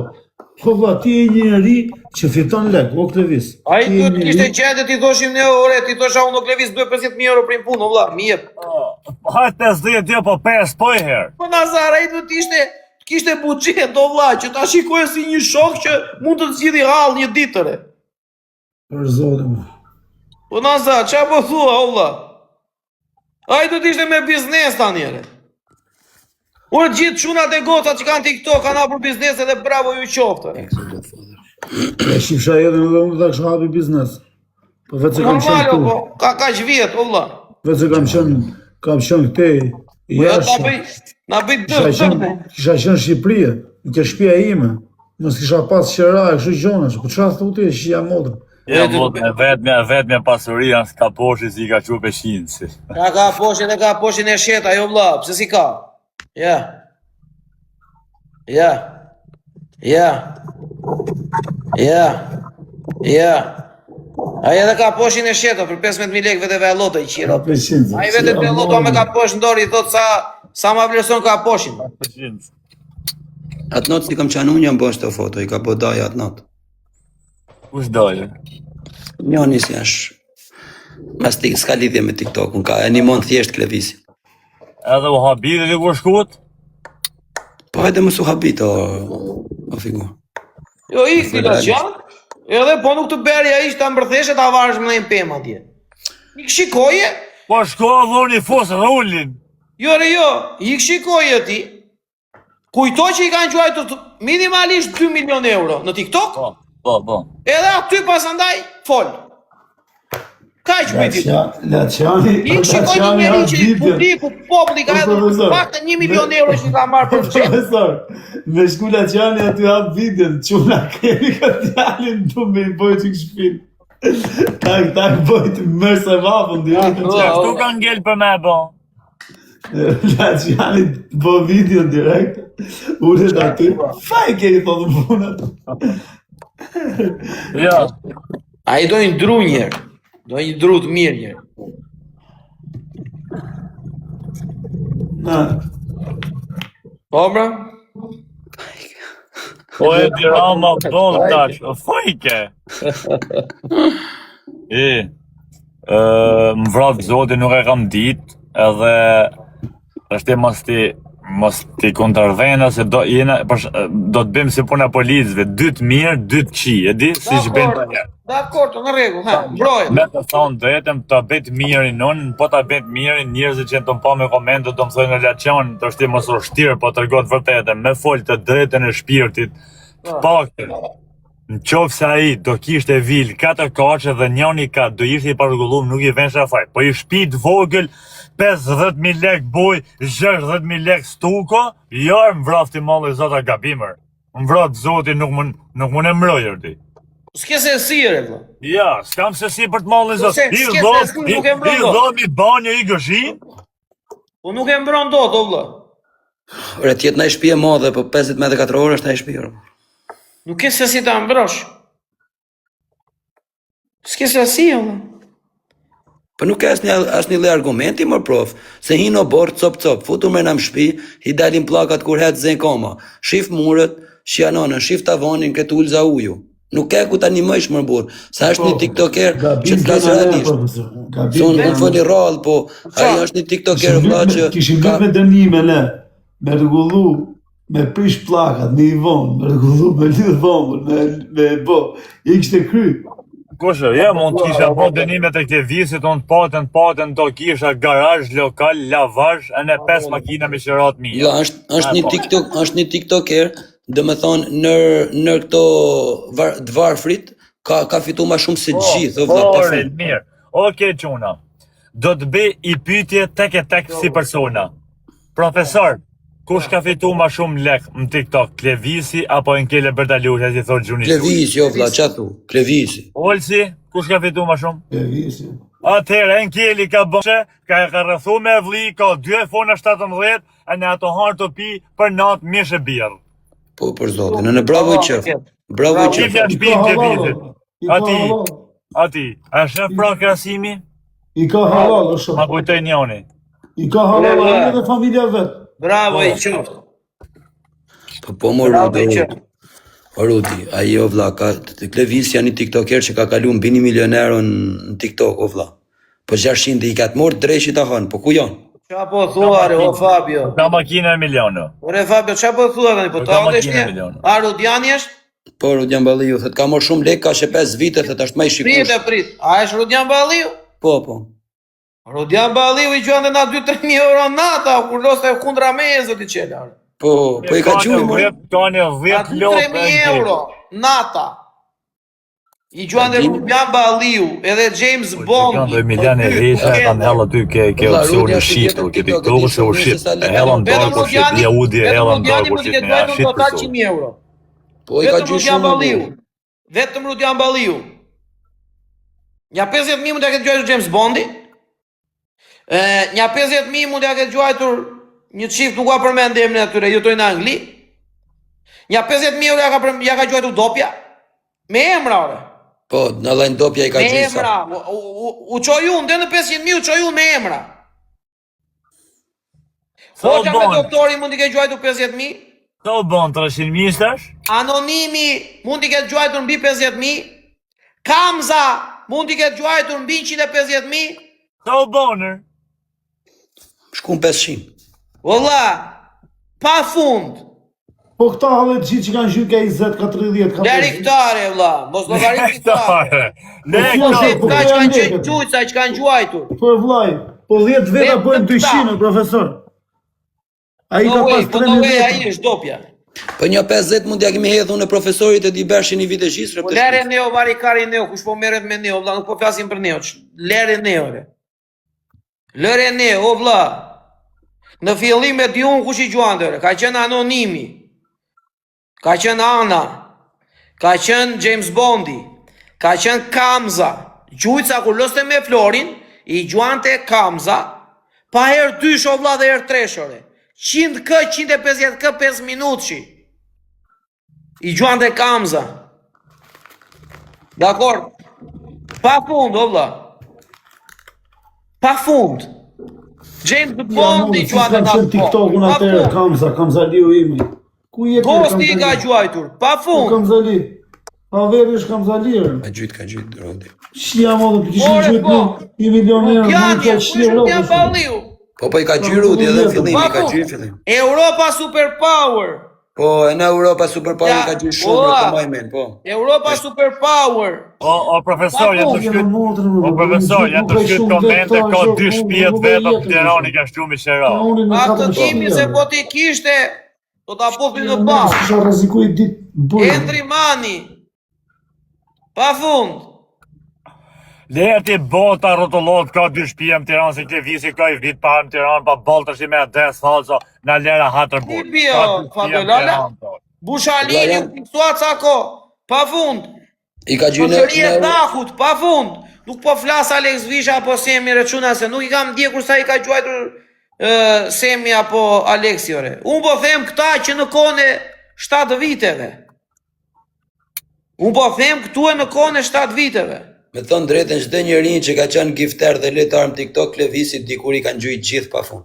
Speaker 2: Po, valla, ti e një njëri që fiton lek, o Klevis.
Speaker 1: A i duhet kishte qende ti thoshim ne ore, ti thosha unë o Klevis duhet 50.000 euro për një punë, valla, mi jep.
Speaker 4: hajtë 50 jo, po 5 po e herë.
Speaker 1: Po Nazar, a i duhet kishte buxhet, o vlla, që ta shikoj si një shok që mund të zgjidhi hall një ditëre.
Speaker 2: Për zote, mo.
Speaker 1: Po Nazar, qa po thua, o vlla? A i duhet ishte me biznes ta njere. Unë gjithë shunat e gocat që kanë TikTok kanë hapur biznes edhe bravo ju qoftë.
Speaker 2: E shifsha edhe në unë dhe kësha hapi biznes. Po vetë se kam qenë
Speaker 1: Normalo,
Speaker 2: tu.
Speaker 1: po, ka kaq vjet, o vlla.
Speaker 2: Vetë se kam qenë këtej,
Speaker 1: Po ja
Speaker 2: jashtë.
Speaker 1: na bëj dëm.
Speaker 2: Kisha qenë Shqipëria, në ke shtëpia ime. Mos kisha pas qera e kështu gjonash. Po çfarë thotë që jam modër?
Speaker 4: Ja, vetëm pasuria s'ka poshi si ka qupe shinësi.
Speaker 1: Ka poshin e sheta, jo vlla, pse si ka? Ja. Ja. Ja. Ja. Ja. Ai edhe ka poshin e sheta për 15.000 lekë vetë vallota i qira.
Speaker 2: Ka 500.
Speaker 1: Ai vetë vallota me ka posh ndori thot sa ma vlerëson ka poshin.
Speaker 3: Atë notë si kam qenë unë jam bën shto foto, i ka bo daja atë notë.
Speaker 4: Kush doje?
Speaker 3: Njoni si është Mas s'ka lidhje me TikTokun, ka animon thjesht Klevisi.
Speaker 4: Edhe u habiti dhe kur shkut?
Speaker 3: Po hajde mos u habit o figur.
Speaker 1: Jo, ikti ka qanë, edhe po nuk të beri a ishtë të mbërtheshe ta varësh me një pema atje. Ik shikoje?
Speaker 4: Po shko dhoni fosë dhe ullin.
Speaker 1: Jo, ik shikoje ti. Kujto që i kanë quajtur minimalisht 2 milion euro në TikTok,
Speaker 4: Po.
Speaker 1: edhe aty pasandaj fol. Ka që pëjti?
Speaker 2: Laçani,
Speaker 1: Ik shikoj një njeri që publiku, populli ka edhe pak të 1 milion euro që i ka marrë për qenë.
Speaker 2: Profesor, me shku Laçani aty hap videon, quna kemi këtë djalin du me i bojt që këshpil. Tak bojt mërë se vapën, direkt.
Speaker 4: Shtu ka ngell për me bo.
Speaker 2: Laçani bo video direkt, ullet aty, faj ke i thotë punët.
Speaker 4: Ja.
Speaker 1: A i do një ndru njerë, do një ndru të mirë njerë.
Speaker 2: Na,
Speaker 1: Po, bra?
Speaker 4: Po e dira ma bon tash, fajke. Më vrap zoti nuk e kam dit, edhe është mos ti kontardhena se do të bëjmë si puna policëve, 2 të mirë, 2 të qi, e di? Si që bëjmë të njerë.
Speaker 1: Dakor, në rregull, ha, mbrojë.
Speaker 4: Me të thonë drejtëm, të bëjt mirin unë, po të bëjt mirin, njerëzit që të më pa me komendet, do më thojnë në Laçan, të është ti mos u shtirë, po të rgot vërtetën, me folë të drejtën e shpirtit, të pakën. Në qofë se aji do kishte vil 4 kache dhe njoni ka do ishte i pargullum nuk i vensha faj. Po i shpit vogël 50.000 lek boj, 60.000 lek stuko, jarë më vrafti malë i zota gabimer. Më vrafti zoti nuk më në mrojër ti.
Speaker 1: S'ke se sire, vë.
Speaker 4: Ja, s'kam se si për të malë i zota. I dhomi banje i gëshi.
Speaker 1: Po nuk e mbron do, vëlla.
Speaker 3: Ore, tjetë na i shpije madhe, po 54 orë është na i shpije.
Speaker 1: Nuk ke se si ta mbrosh. S'ke se si, vëlla.
Speaker 3: Po nuk ka asnjë lloj argumenti më prof, se hino bord cop, futur me në shpi, i dalin plakat kur het zen koma, shif murët, shjanonën, shif tavanin këtë ulza uju. Nuk ke ku ta animojsh më burr, sa është një tiktoker që të flasë realisht. Unë foli rrallë, po ai është një tiktoker vëlla që
Speaker 2: kishim vetë me dënime ne, me rregullu, me prish plakat, me i vonë, me rregullu, me lidh vomën, me bo, i kishte kry.
Speaker 4: Kushe, mund të kisha po dënimet e këte visit, unë të paten, do kisha garaj, lokal, lavaj, e në 5 makina me qërat mi.
Speaker 3: Jo, është një tiktoker, dhe me thonë, në këto dvarfrit, ka fitu ma shumë se gjithë,
Speaker 4: Ore, mirë, oke quna, do të bëj i pytje tek si persona. Profesor, kush ka fitu ma shumë lek në TikTok, Klevisi apo Enkele Bertalushi, si thot gjuni?
Speaker 3: Klevisi, jo vla, qa thu? Klevisi.
Speaker 4: Olsi, kush ka fitu ma shumë?
Speaker 2: Klevisi.
Speaker 4: Atëherë, Enkeli ka bëshe, ka rrëthu me vli, ka 2 iPhone 17, e në ato harë të pi për natë mishe birë.
Speaker 3: Po, për zotin, në bravo i qëfë. Bravo i
Speaker 4: Qifja
Speaker 3: qëfë.
Speaker 4: shpin Klevisit. Ati, a shëf pra krasimi?
Speaker 2: I ka halal, është.
Speaker 4: Ma kujtoj njoni.
Speaker 2: I ka halal, a dhe familja vetë.
Speaker 1: Bravo i qoftë.
Speaker 3: Po më Rudi, aji o vla, Klevisi janë një tiktoker që ka kalu mbi 1 milionerën në TikTok, o vla. Po 600 i ka të morë drejshit a hanë, po ku janë?
Speaker 1: Qa po thuare, o Fabio?
Speaker 4: Ka makina e milionë.
Speaker 1: Ore Fabio, qa po thuare, po ta odesh një? A Rudiani është?
Speaker 3: Po, Rudian Balliu, thët ka morë shumë lek, ka që 5 vite, thët është ma i shikush.
Speaker 1: Prit, a është Rudian Balliu?
Speaker 3: Po.
Speaker 1: Rudian Balliu i gjuan dhe na 2-3 euro nata, kur loste kundra me e zoti qela.
Speaker 3: Po i ka gjuhi, mërë.
Speaker 4: Ka një 10 lopë.
Speaker 1: 3.000 euro nata. I gjuan dhe Rudian Balliu, edhe James Bond.
Speaker 4: Kanë dhe Emilian e Resha, kanë hella ty ke opcioni shqitu, ke TikTok se u shqit. E hella në darë ku shqit, Jaudi e hella në darë ku shqit, me a shqit për so.
Speaker 1: 100.000 euro.
Speaker 3: Po i ka gjuhi shumë.
Speaker 1: Vetëm Rudian Balliu. Nja 50.000 mund të këtë gjuajtur James Bondi. Nja 50.000 mund të këtë gjuajtur një qift nuk ka përmend emrin atyre, jetojnë në Angli. Nja 50.000 euro ja ka gjuajtur Dopja. Me emra, ore.
Speaker 3: Po, në lajnë Dopja i ka gjuhi sa.
Speaker 1: Me emra. U qoj unë, dhe në 500.000 u qoj unë me emra. Hoxha me doktori mund të këtë gjuajtur 50.000.
Speaker 4: Sa u bon, 300.000 ishtash?
Speaker 1: Anonimi mund të këtë gjuajtur mbi 50.000. Kamza mund t'i ketë gjuajtur mbi 150.000?
Speaker 4: Sa u bonër?
Speaker 3: Shkun 500.
Speaker 1: Valla, pa fund.
Speaker 2: Po këta hallet gjithë që kanë gjyka 20, ka 30, ka
Speaker 1: Leri
Speaker 2: 50.
Speaker 1: këtare, vlla, mos llogarit këtare. Ka që kanë qenë gjujca, që kanë gjuajtur.
Speaker 2: Po vllai, po 10 veta bëjnë 200, profesor. Ai ka pas 13 veta.
Speaker 1: Ai është dopja.
Speaker 3: Po një 50 mund t'ja kemi hedhur në profesorit e Dibershin i viteshis.
Speaker 1: Po lere neo, varikari neo, kush po merret me neo, vlla, nuk po flasim për neo. Lere neo, re. Lere neo, o vlla. Në fillim e di unë kush i gjuante, ka qenë Anonimi. Ka qenë Ana. Ka qenë James Bondi. Ka qenë Kamza. Gjujca kur loste me Florin, i gjuante Kamza, pa herë 2 shovlla dhe herë 3 shore. 100 kë, 150 kë, 5 minutëshi. I gjuante Kamza. Dakor? Pa fund, o vlla. Pa fund. James Bondi i gjuante
Speaker 2: TikTokun atëherë, Kamza Liu imi. Ku jetë
Speaker 1: Gosti i ka gjuajtur, pa fund.
Speaker 2: Kamzali. Pa verish Kamzali.
Speaker 3: Ka gjyt, Rodi.
Speaker 2: Shia modë, të kishin gjyt i milionerë.
Speaker 1: Jani, kush janë balliu?
Speaker 3: Po i ka gjyt Rodi edhe në fillim, i ka gjyt fillim.
Speaker 1: Europa Superpower.
Speaker 3: Po, në Europa Superpower i ka gjyt shumë, po ma i men, po.
Speaker 1: Europa Superpower.
Speaker 4: O profesor, janë të shkyt komente, ka 2 shtëpijet vetëm në Tiranë ka shtuar me qera.
Speaker 1: Aftëtimi se po ti kishte, do ta puthni në ballë.
Speaker 2: Kisha rrezikuar ditë burr.
Speaker 1: Endri Mani. Pa fund.
Speaker 4: Lerti bota rrotullot ka 2 shtëpi në Tiranë, se Klevisi ka i vit pa në Tiranë, pa ballë tash me adres falso, na lera Hatërbur.
Speaker 1: Bushalini, Suaca ko, pa fund.
Speaker 3: I ka gjyt
Speaker 1: Shoqëria e Dahut, pa fund. Nuk po flas Alex Visha apo Semi Reçuna, se nuk i kam ndjekur sa i ka gjuajtur Semi apo Aleksi ore. Unë po them këta që në kohën e 7 viteve. Unë po them këtu e në kohën e 7 viteve.
Speaker 3: Me thonë drejtën, çdo njeri që ka qenë gifter dhe lojtar në TikTok, Klevisit dikur i kanë gjujt gjithë pa fund.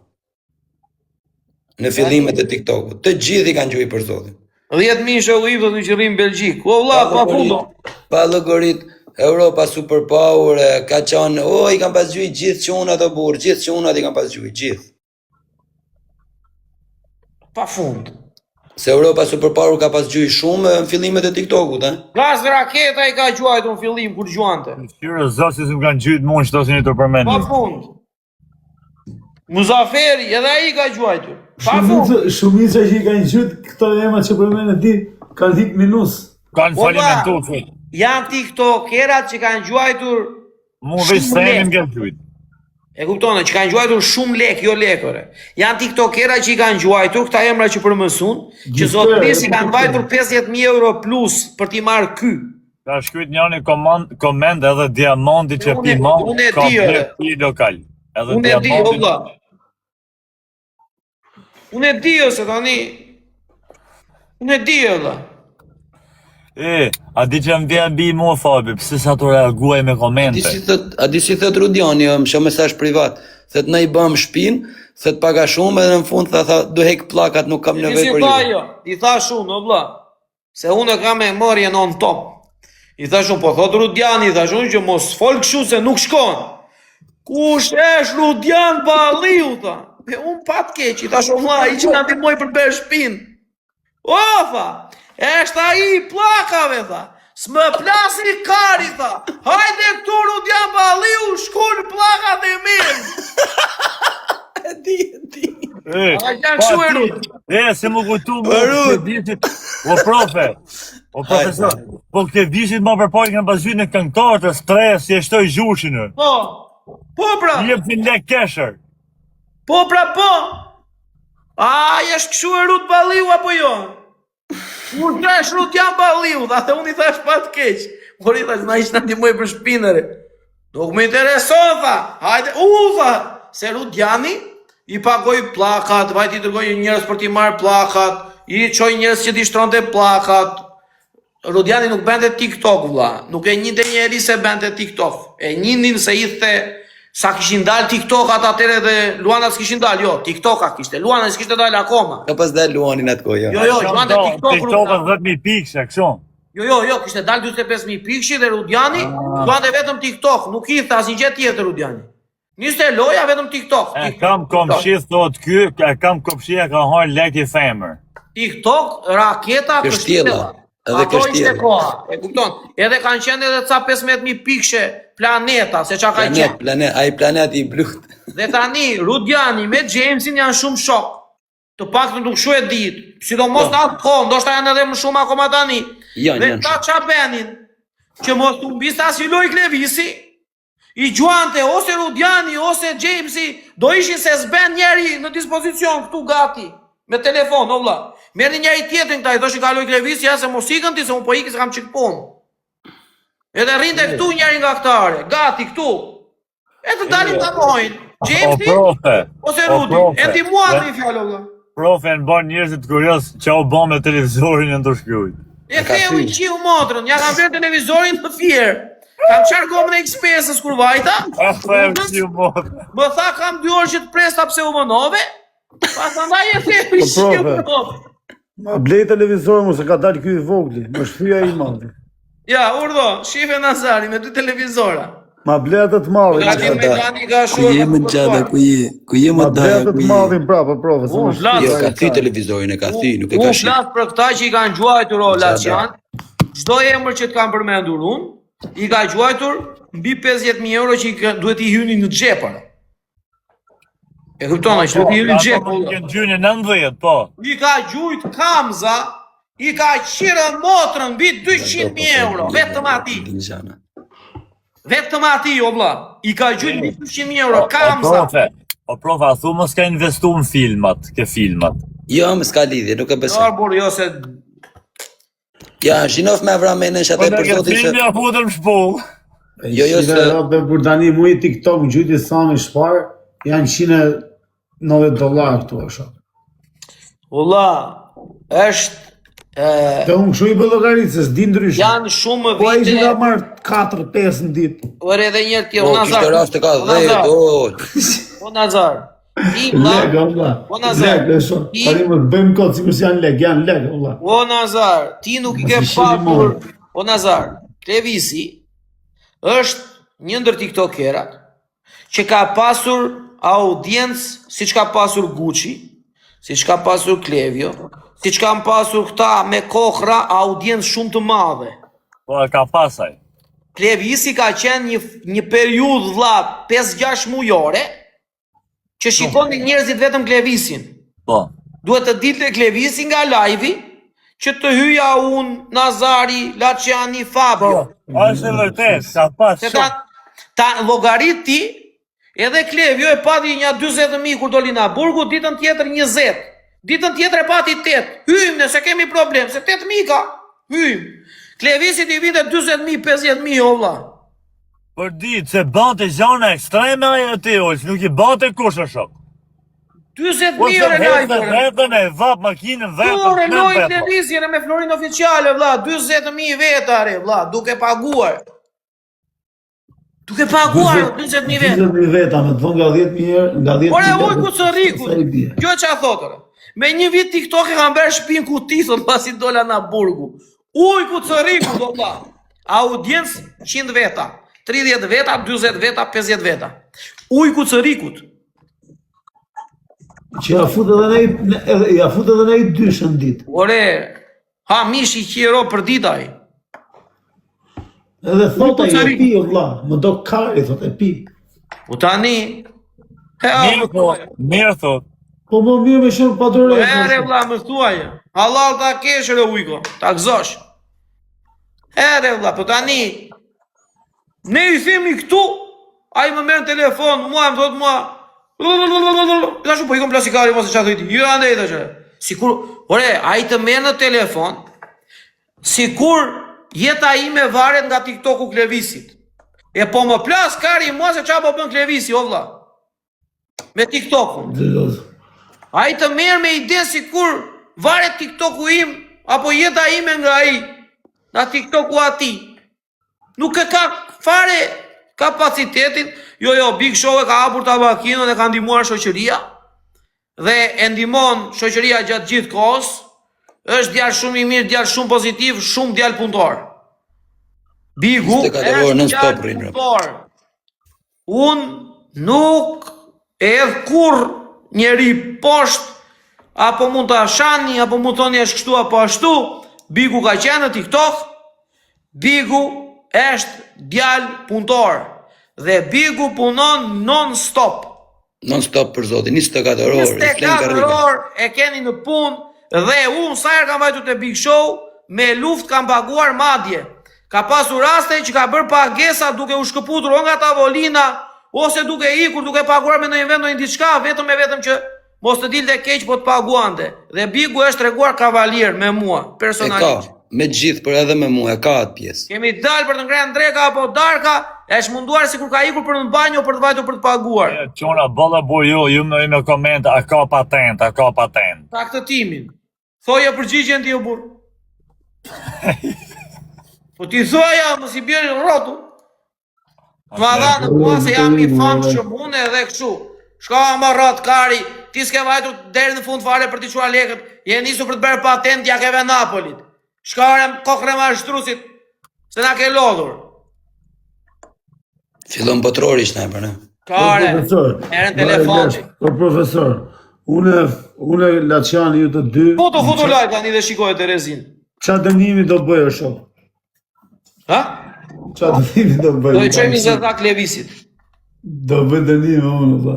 Speaker 3: Në fillimet e TikTokut, të gjithë i kanë gjujt për zotin.
Speaker 1: 10.000 shëllim të që rrim Belgjik. O vlla, pa fundo.
Speaker 3: Pa llogarit, Europa Superpower ka qenë, i kanë pas gjujt gjithë çunat ato burr, gjithë çunat i kanë pas gjujt gjithë.
Speaker 1: Pa fund.
Speaker 3: Se Europa Superpower ka pas gjujt shumë në fillimet e TikTokut,
Speaker 1: Gaz raketa i ka gjuajtur në fillim kur gjuante.
Speaker 4: Shqyrë zësi se më kanë gjyt mund që tosin i të përmendu.
Speaker 1: Pa fund. Muzaferi, edhe ai ka gjuajtur. Pa fund.
Speaker 2: Shumica që i kanë gjyt këto ema që përmendën ti kanë hik minus.
Speaker 4: Kanë falimentu.
Speaker 1: Janë TikTokerat që kanë gjuajtur.
Speaker 4: Mu veç Semin nga gjyt.
Speaker 1: E kuptone, që kanë gjuajtur shumë lek, jo lekore. Janë TikTokera që i kanë gjuajtur, këta emra që përmësun, që zotërisë i kanë vajtur 50.000 euro plus për t'i marrë ky.
Speaker 4: Ka shkujt njëni komend edhe Diamanti që pima ka pi lokal.
Speaker 1: Unë e di, valla. Unë e di, ose tani. Unë e di, valla.
Speaker 4: A di që më vjen bi mua Fabi, pëse sa të reaguaj me komente?
Speaker 3: A di si thët Rudiani, më shë mesazh privat, thët ne i bëm shpin, thët paga shumë edhe në fund tha do hek plakat, nuk kam nevojë për
Speaker 1: ju. I tha shumë, o vlla, se unë kam memorje non top. I tha shumë, po thot Rudiani, i tha shumë që mos fol kështu se nuk shkon. Kush është Rudian Balliu, tha. E unë pat keq, i tha shumë, vlla, i që na ndihmoi për bërë shpin. O, tha, është ai i plakave, tha. S'më plasi kari, tha. Hajde këtu Rudian Balliu, shku në plakat e mirë.
Speaker 3: E di.
Speaker 1: A janë kështu e Rud.
Speaker 4: Se më kujtu më këtë vitit. O profe, o profesor, po këtë vitit më përpojnë kanë pasur në këngëtarë të stres, si e shtoj gjushin.
Speaker 1: Po pra.
Speaker 4: Jep një lek keshër.
Speaker 1: Po pra po. A, jeshtë kështu e Rud Balliu apo jo? Unë thash Rudian Balliu, dhe unë i thash pat keq. Por i thash, na ishtë në ndihmoj për shpinëre. Nuk më intereson, tha. Hajde, tha, se Rudiani i pagoj plakat, vajt i tërgoj njërës për t'i marrë plakat, i qoj njërës që t'i shtronte plakat. Rudiani nuk bente TikTok, vlla. Nuk e njinte njeri se bente TikTok. E njinin se i the sa kishin dal TikTokat atere dhe Luana s'kishin dal, jo, TikToka kishte, Luana s'kishte dal akoma.
Speaker 3: Ka pas dal Luanin atë kohë,
Speaker 1: Jo, gjuante TikTok.
Speaker 4: TikTokat 10.000 pikse, kështu.
Speaker 1: Jo, kishte dalë 45.000 pikëshi dhe Rudiani duante vetëm TikTok, nuk i tha asnjë gjë tjetër Rudiani. Niste loja vetëm TikTok.
Speaker 4: E kam komshi thot ky, e kam komshi ka hajr lek i femër.
Speaker 1: TikTok, raketa,
Speaker 3: Kështjella. Edhe
Speaker 1: Ato ishte
Speaker 3: kështjella.
Speaker 1: koha, e kupton. Edhe kanë qenë edhe ca 15.000 pikëshe planeta, se çka ka qenë.
Speaker 3: Ai planeti i blut.
Speaker 1: Dhe tani Rudiani me Jamesin janë shumë shok. Të paktën nuk shu e ditë, sidomos në atë kohë, ndoshta janë edhe më shumë akoma tani. Dhe ta qa benin, që mos të mbiste as i loj Klevisi, i gjuante ose Rudiani ose Jamesi, do ishin se zben njeri në dispozicion këtu gati, me telefon, o vlla. Merri njeri tjetrin këta, i thoshin ka loj Klevisi, ja se mos ikën ti, se unë po iki se kam qik punë. Edhe rrinte këtu njeri nga këtare, gati këtu. E të dalin të mojnë, Jamesi ose Rudi, e ti mua të i fjallë, o vlla.
Speaker 4: Profe në bërë njerëzit kurios që u bë me televizorin e ndërshkruajt.
Speaker 1: E theu i qiu motrën, ja kam vlerë televizorin të fjerë. Kam qarë gomë në X5-ës kur vajta. Më tha kam 2 orë që të presta pse u mënove. Pas ndaj e theu i qiu motrën.
Speaker 2: Ma blej televizor mu se ka dalë ky i vogli, më shfyja i madhi.
Speaker 1: Ja, urdo, shife Nazari me 2 televizora.
Speaker 2: Ma blej atë të madhin.
Speaker 1: Gati me Dani ka
Speaker 3: Ku je më gjada, ku je më
Speaker 2: Ma blej
Speaker 3: da,
Speaker 2: atë
Speaker 3: ku
Speaker 2: të
Speaker 3: je.
Speaker 2: madhin prapë, profe. se më shfyja.
Speaker 3: Jo, ka thy televizorin, e ka thy, nuk e ka
Speaker 1: Unë
Speaker 3: shi.
Speaker 1: flas për këta që i kanë gjuajtur o Lacian. Çdo emër që të kanë përmendur unë, i ka gjuajtur mbi 50.000 euro që duhet i hynin në xhepar. E kupton, që duhet i hynin në xhep.
Speaker 4: Kënë gjyni 90, po.
Speaker 1: I ka gjujt Kamza, i ka qirën motrën mbi 200.000 euro, vetëm ati. Vetëm ati, o vlla, i ka gjujt mbi 200.000 euro, Kamza.
Speaker 4: O profe, a thu mos ka investu në filmat, ke filmat.
Speaker 3: Jo, më s'ka lidhje, nuk e besoj.
Speaker 1: Arbor, jo se...
Speaker 3: Ja, shinof me vramenën që atë për zotin
Speaker 4: Filmi a futëm shpull.
Speaker 3: Jo, se...
Speaker 2: Për tani mu i TikTok në gjyti sa me shpar, janë $190 këtu është.
Speaker 1: Vlla, është...
Speaker 2: Dhe unë këshu i bëllogaritë, se s'di ndryshë.
Speaker 1: Janë shumë
Speaker 2: Po a i që
Speaker 1: vite...
Speaker 2: ka marrë 4-5 në ditë.
Speaker 1: Ore edhe njërë tjerë,
Speaker 3: O,
Speaker 1: o Nazar.
Speaker 3: kishtë rast e ka 10, o.
Speaker 1: O Nazar. Ti, vlla.
Speaker 2: Leg, Allah.
Speaker 1: O Nazar.
Speaker 2: Leg, e shumë. Pari më të bëjmë kodë, si kësë janë leg, Allah.
Speaker 1: O Nazar, ti nuk i ke pasur... O Nazar, Klevisi është një ndër tiktokerat që ka pasur audiencë si që ka pasur Gucci, si që ka pasur Klevio, si që kam pasur këta me kohra audiencë shumë të madhe.
Speaker 4: Po, e ka pasaj.
Speaker 1: Klevisi ka qenë një periudhë vlla 5-6 mujore që shikoni njerëzit vetëm Klevisin.
Speaker 4: Po.
Speaker 1: Duhet të dilte Klevisi nga live-i që të hyja unë, Nazari, Laciani, Fabio.
Speaker 4: Është e vërtet, ka pas
Speaker 1: Se
Speaker 4: shumë.
Speaker 1: ta llogarit ti, edhe Klevio e pati një 40.000 kur doli nga burgu, ditën tjetër 20. Ditën tjetër e pati 8. Hyjmë nëse kemi problem, se 8.000 ka. Hyjmë. Klevisi t'i vinte 40.000, 50.000 o vlla.
Speaker 4: Për ditë, se bante gjana ekstreme ajo ti, Olç, nuk i bante kush në shok.
Speaker 1: 40.000 euro live.
Speaker 4: Vetën e vap makinën,
Speaker 1: Ore
Speaker 4: vetën
Speaker 1: loj televizion me Florin oficiale vlla, 40.000 vetare vlla, duke paguar. Duke paguar 40.000 vetë.
Speaker 2: 20.000 veta, me të thonë nga 10.000 nga 10.000
Speaker 1: Ore uj ku të rikut. Kjo që a thotore. Me një vit TikTok e kam bërë shpin ku ti thot pasi dola na burgu. Uj ku të rikut do vlla. Audiencë 100 veta, 30 veta, 40 veta, 50 veta. Uj ku të rikut.
Speaker 2: Që ja fut edhe ne i dyshën ditë.
Speaker 1: Ore, ha mish I qiro për ditaj.
Speaker 2: Edhe thot e jo pi o vlla, më do kari, thot e pi.
Speaker 1: U tani,
Speaker 4: Mirë thot.
Speaker 2: Po më mirë me shumë padore.
Speaker 1: ere vlla më thuaj. Halal ta kesh re ujko, ta gëzosh. Ere vlla, po tani, ne I themi këtu, ai më merr në telefon, mua më thot mua, Tashu po I kom plasikari mos e qa thujti. Jo andej të që. Sikur, ore, ai të merr në telefon, sikur jeta ime varet nga TikToku Klevisit. E po më plaskari mua se qa po bën Klevisi, o vlla. Me TikTokun. Ai të merr me ide sikur varet TikToku im apo jeta ime nga ai, nga TikToku ati. Nuk e ka fare kapacitetin. Jo, Big Show e ka hapur tabakinën e ka ndihmuar shoqëria dhe e ndihmon shoqëria gjatë gjithë kohës është djalë shumë i mirë, djalë shumë pozitiv, shumë djalë punëtor. Bigu
Speaker 3: Ishte katëror
Speaker 1: është
Speaker 3: non stop
Speaker 1: djalë
Speaker 3: rrin.
Speaker 1: punëtor. Unë nuk e edh kur njeri poshtë, apo mund të ashani, apo mund të thoni është kështu apo ashtu. Bigu ka qenë në TikTok, Bigu është djalë punëtor. Dhe Bigu punon non-stop.
Speaker 3: Non stop për zotin, 24 orë,
Speaker 1: 24 orë e keni në punë, dhe unë sa herë kam vajtur te Big Show, me luftë kam paguar madje. Ka pasur raste që ka bërë pagesa duke u shkëputur o nga tavolina, ose duke ikur, duke paguar me ndonjë vend ndonjë diçka, vetëm që mos të dilte keq po të paguante. Dhe Bigu është treguar kavalier me mua,
Speaker 3: E
Speaker 1: personalisht.
Speaker 3: ka, me gjithë, por edhe me mua, e ka atë pjesë.
Speaker 1: Kemi dalë për të ngrënë dreka apo darka, është munduar sikur ka ikur për në banjo për të vajtur për të paguar.
Speaker 4: Qona, balla bu ju me koment, a ka patent, a ka patent.
Speaker 1: Ta këtë timin. Thoja përgjigjen ti o burr. Po ti thoja, mos I bjerë rrotu. Ma dha në mua se jam I famshëm unë edhe kështu. Shka ma rrat kari, ti s'ke vajtur deri në fund fare për t'i qua lekët, je nisur për të bërë patent, ja keve Napolit. Shkarem kokre ma shtrusit, se na ke lodhur.
Speaker 3: Fillon botrori sniper, ne?
Speaker 1: Kare, erën telefoni.
Speaker 2: Po profesor, unë Laçani ju të dy.
Speaker 1: Futu lajt tani dhe shikoj Terezin.
Speaker 2: Qa dënimi do bëjë shok?
Speaker 1: Ha?
Speaker 2: Qa dënimi do bëjë?
Speaker 1: Do I qojmë I zëtak Levisit.
Speaker 2: Do bëjë dënimi unë, vë.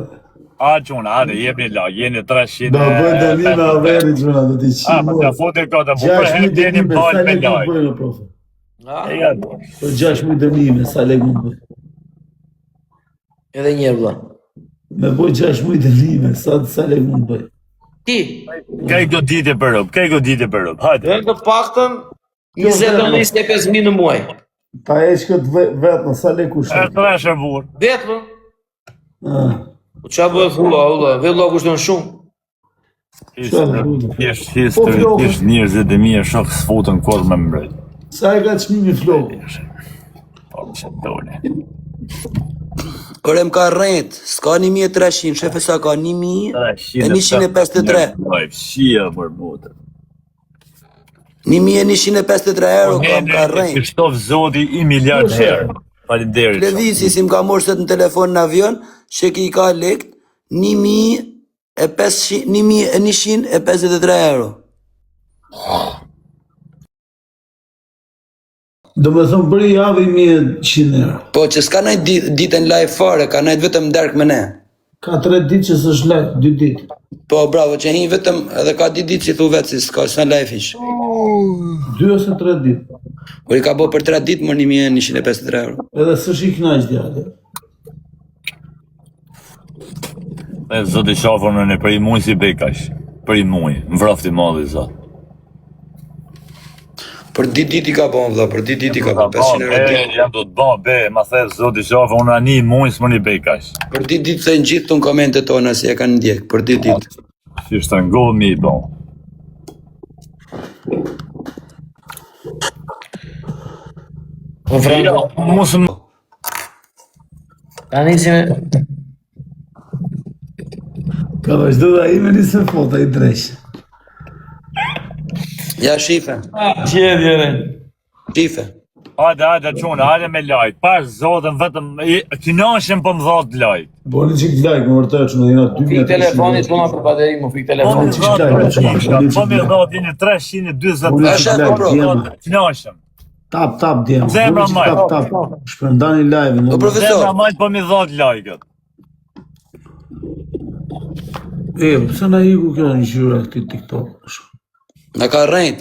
Speaker 4: A qona, hajde, jepni la, jeni 300.
Speaker 2: Do bëjë dënimi a veri qëna, do t'i
Speaker 4: A,
Speaker 2: qimë.
Speaker 4: po të fote këtë, po për herë jeni bajt me lajt.
Speaker 2: Profe.
Speaker 1: Ha?
Speaker 4: E ja, po.
Speaker 2: Po 6.000 dënime, sa lek mund bëjë.
Speaker 1: Edhe njerë vëlla.
Speaker 2: Me bëjë 6.000 dënime, sa lek mund bëjë.
Speaker 1: Ti,
Speaker 4: Kaj këtë ditë për rëp, kaj këtë ditë për rëp, hajde.
Speaker 1: dhe të paktën 20-25.000 në muaj.
Speaker 2: Ta eq këtë vetë, në sa lek u
Speaker 4: E
Speaker 2: shok.
Speaker 4: të reshë burë.
Speaker 1: Vetë,
Speaker 2: Ah,
Speaker 1: po qa bëhet hulla, vetë lo kushton shumë.
Speaker 4: Thjesht history, thjesht njerëzit e mirë shok s'futën kur me mbrejt.
Speaker 2: Sa e ka çmimi floku?
Speaker 4: Po që dole.
Speaker 3: Kore m'ka rrejt, s'ka 1300, shefe sa ka 1153.
Speaker 4: Shia për botën.
Speaker 3: 1153 euro ka m'ka rrejt.
Speaker 4: Krishtov Zoti I miliard herë. Faleminderit.
Speaker 3: Levisi si m'ka morë sot në telefon në avion, që ki ka lekt 1153 euro.
Speaker 2: Do me thonë bëri javë 1.100 euro.
Speaker 3: Po që s'ka najt ditën live fare, ka najt vetëm dark me ne.
Speaker 2: Ka 3 ditë që s'është live, 2 ditë.
Speaker 3: Po bravo, që hi vetëm edhe ka 2 ditë që thu vetë si s'ka s'na live ish.
Speaker 2: 2 ose 3 ditë.
Speaker 3: Por I ka bo për 3 ditë më 1153 euro.
Speaker 2: Edhe s'është I knaq djale.
Speaker 4: E Zoti shafon në për I muj si bekash. Për I muj, mvrafti madhi Zot.
Speaker 3: Për ditë I ka bo vëlla, për ditë I ka bo 500 euro ditë.
Speaker 4: Jam do të ba, ma the Zoti shafon unë ani muj s'më një bekash.
Speaker 3: Për ditë thënë gjithë të në komente tona si e kanë ndjek, për ditë.
Speaker 4: Si është të ngohë mi bo.
Speaker 1: Po Franco,
Speaker 4: Mos më...
Speaker 1: tani si me...
Speaker 2: Ka vazhdo dhe I me nisë foto I dresh.
Speaker 3: Ja shife,
Speaker 1: Qedjere.
Speaker 3: shife.
Speaker 4: Hajde quna, hajde me lajt. Pash Zotën vetëm, kinashim për më dhatë lajt.
Speaker 2: Boni qik like, më vërtet që në dina 2.000.
Speaker 1: Fik telefonit, puna për bateri, mu fik
Speaker 4: Po
Speaker 1: telefonit.
Speaker 4: më dhatë jeni 320
Speaker 3: Asha po pro.
Speaker 4: kinashim.
Speaker 2: Tap, djemë.
Speaker 4: Zemra maj.
Speaker 2: Tap. Shpërndani live.
Speaker 3: O profesor,
Speaker 4: Zemra majtë për më dhatë lajkët.
Speaker 2: Pëse na iku kjo në gjyra këti TikTok?
Speaker 3: na ka rrejt.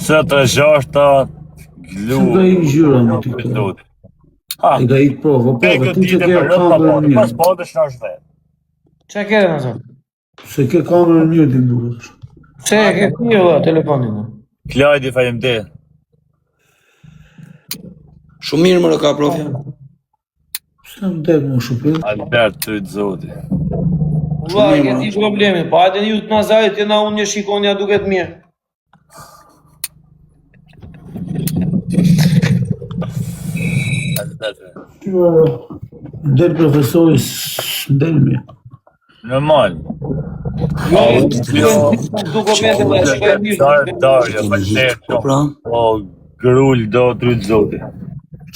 Speaker 4: Se të gjashta, glu...
Speaker 2: Pëse ka I në gjyra në TikTok?
Speaker 4: Ha,
Speaker 2: I ka I provo,
Speaker 4: ke
Speaker 2: ti
Speaker 4: këtë
Speaker 2: që
Speaker 4: ditë
Speaker 2: ke
Speaker 4: për rëpa
Speaker 2: kamerën
Speaker 4: po, pas
Speaker 2: mirë.
Speaker 4: po të shnash vetë.
Speaker 1: Qa kere në zonë?
Speaker 2: Se ke kamerën mirë ti duhet.
Speaker 1: Se ke ti o telefonin në?
Speaker 4: Klajdi faleminderit.
Speaker 3: Shumë mirë më ka profja.
Speaker 2: Pëse më tek më shupin?
Speaker 4: Albert të Zoti.
Speaker 1: Ua, ke ti problemi, pa hajde një të nazarit, jena unë një shikoni a duket mirë.
Speaker 2: Del profesori, del mirë.
Speaker 4: Normal.
Speaker 1: Du komente dhe shkoj mirë.
Speaker 4: Darja, faleminderit
Speaker 3: Po
Speaker 4: shumë.
Speaker 3: pra,
Speaker 4: O, grull do tryt zoti.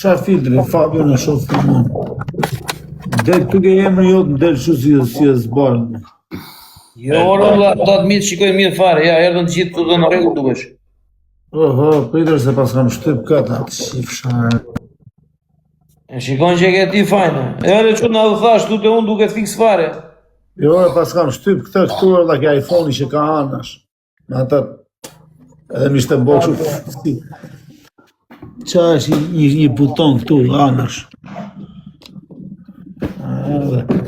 Speaker 2: Qa filtri, Fabio në shoh filmin. Del këtu ke emri jot, del shu si e zbarë.
Speaker 1: Jo, valla, do të mirë shikoj mirë fare. Ja, erdhën të gjithë këtu dhe në rregull dukesh.
Speaker 2: Oho, pritër se pas kam shtyp këta, shifshare.
Speaker 1: E shikon që e ke ti fajnë. Edhe që na u thash tu te unë duket fiks fare.
Speaker 2: Jo, e pas kam shtyp këtu edhe ke iPhone-i që ka anash. Me atë, edhe mi shte bokshu, qa është një buton këtu, anash.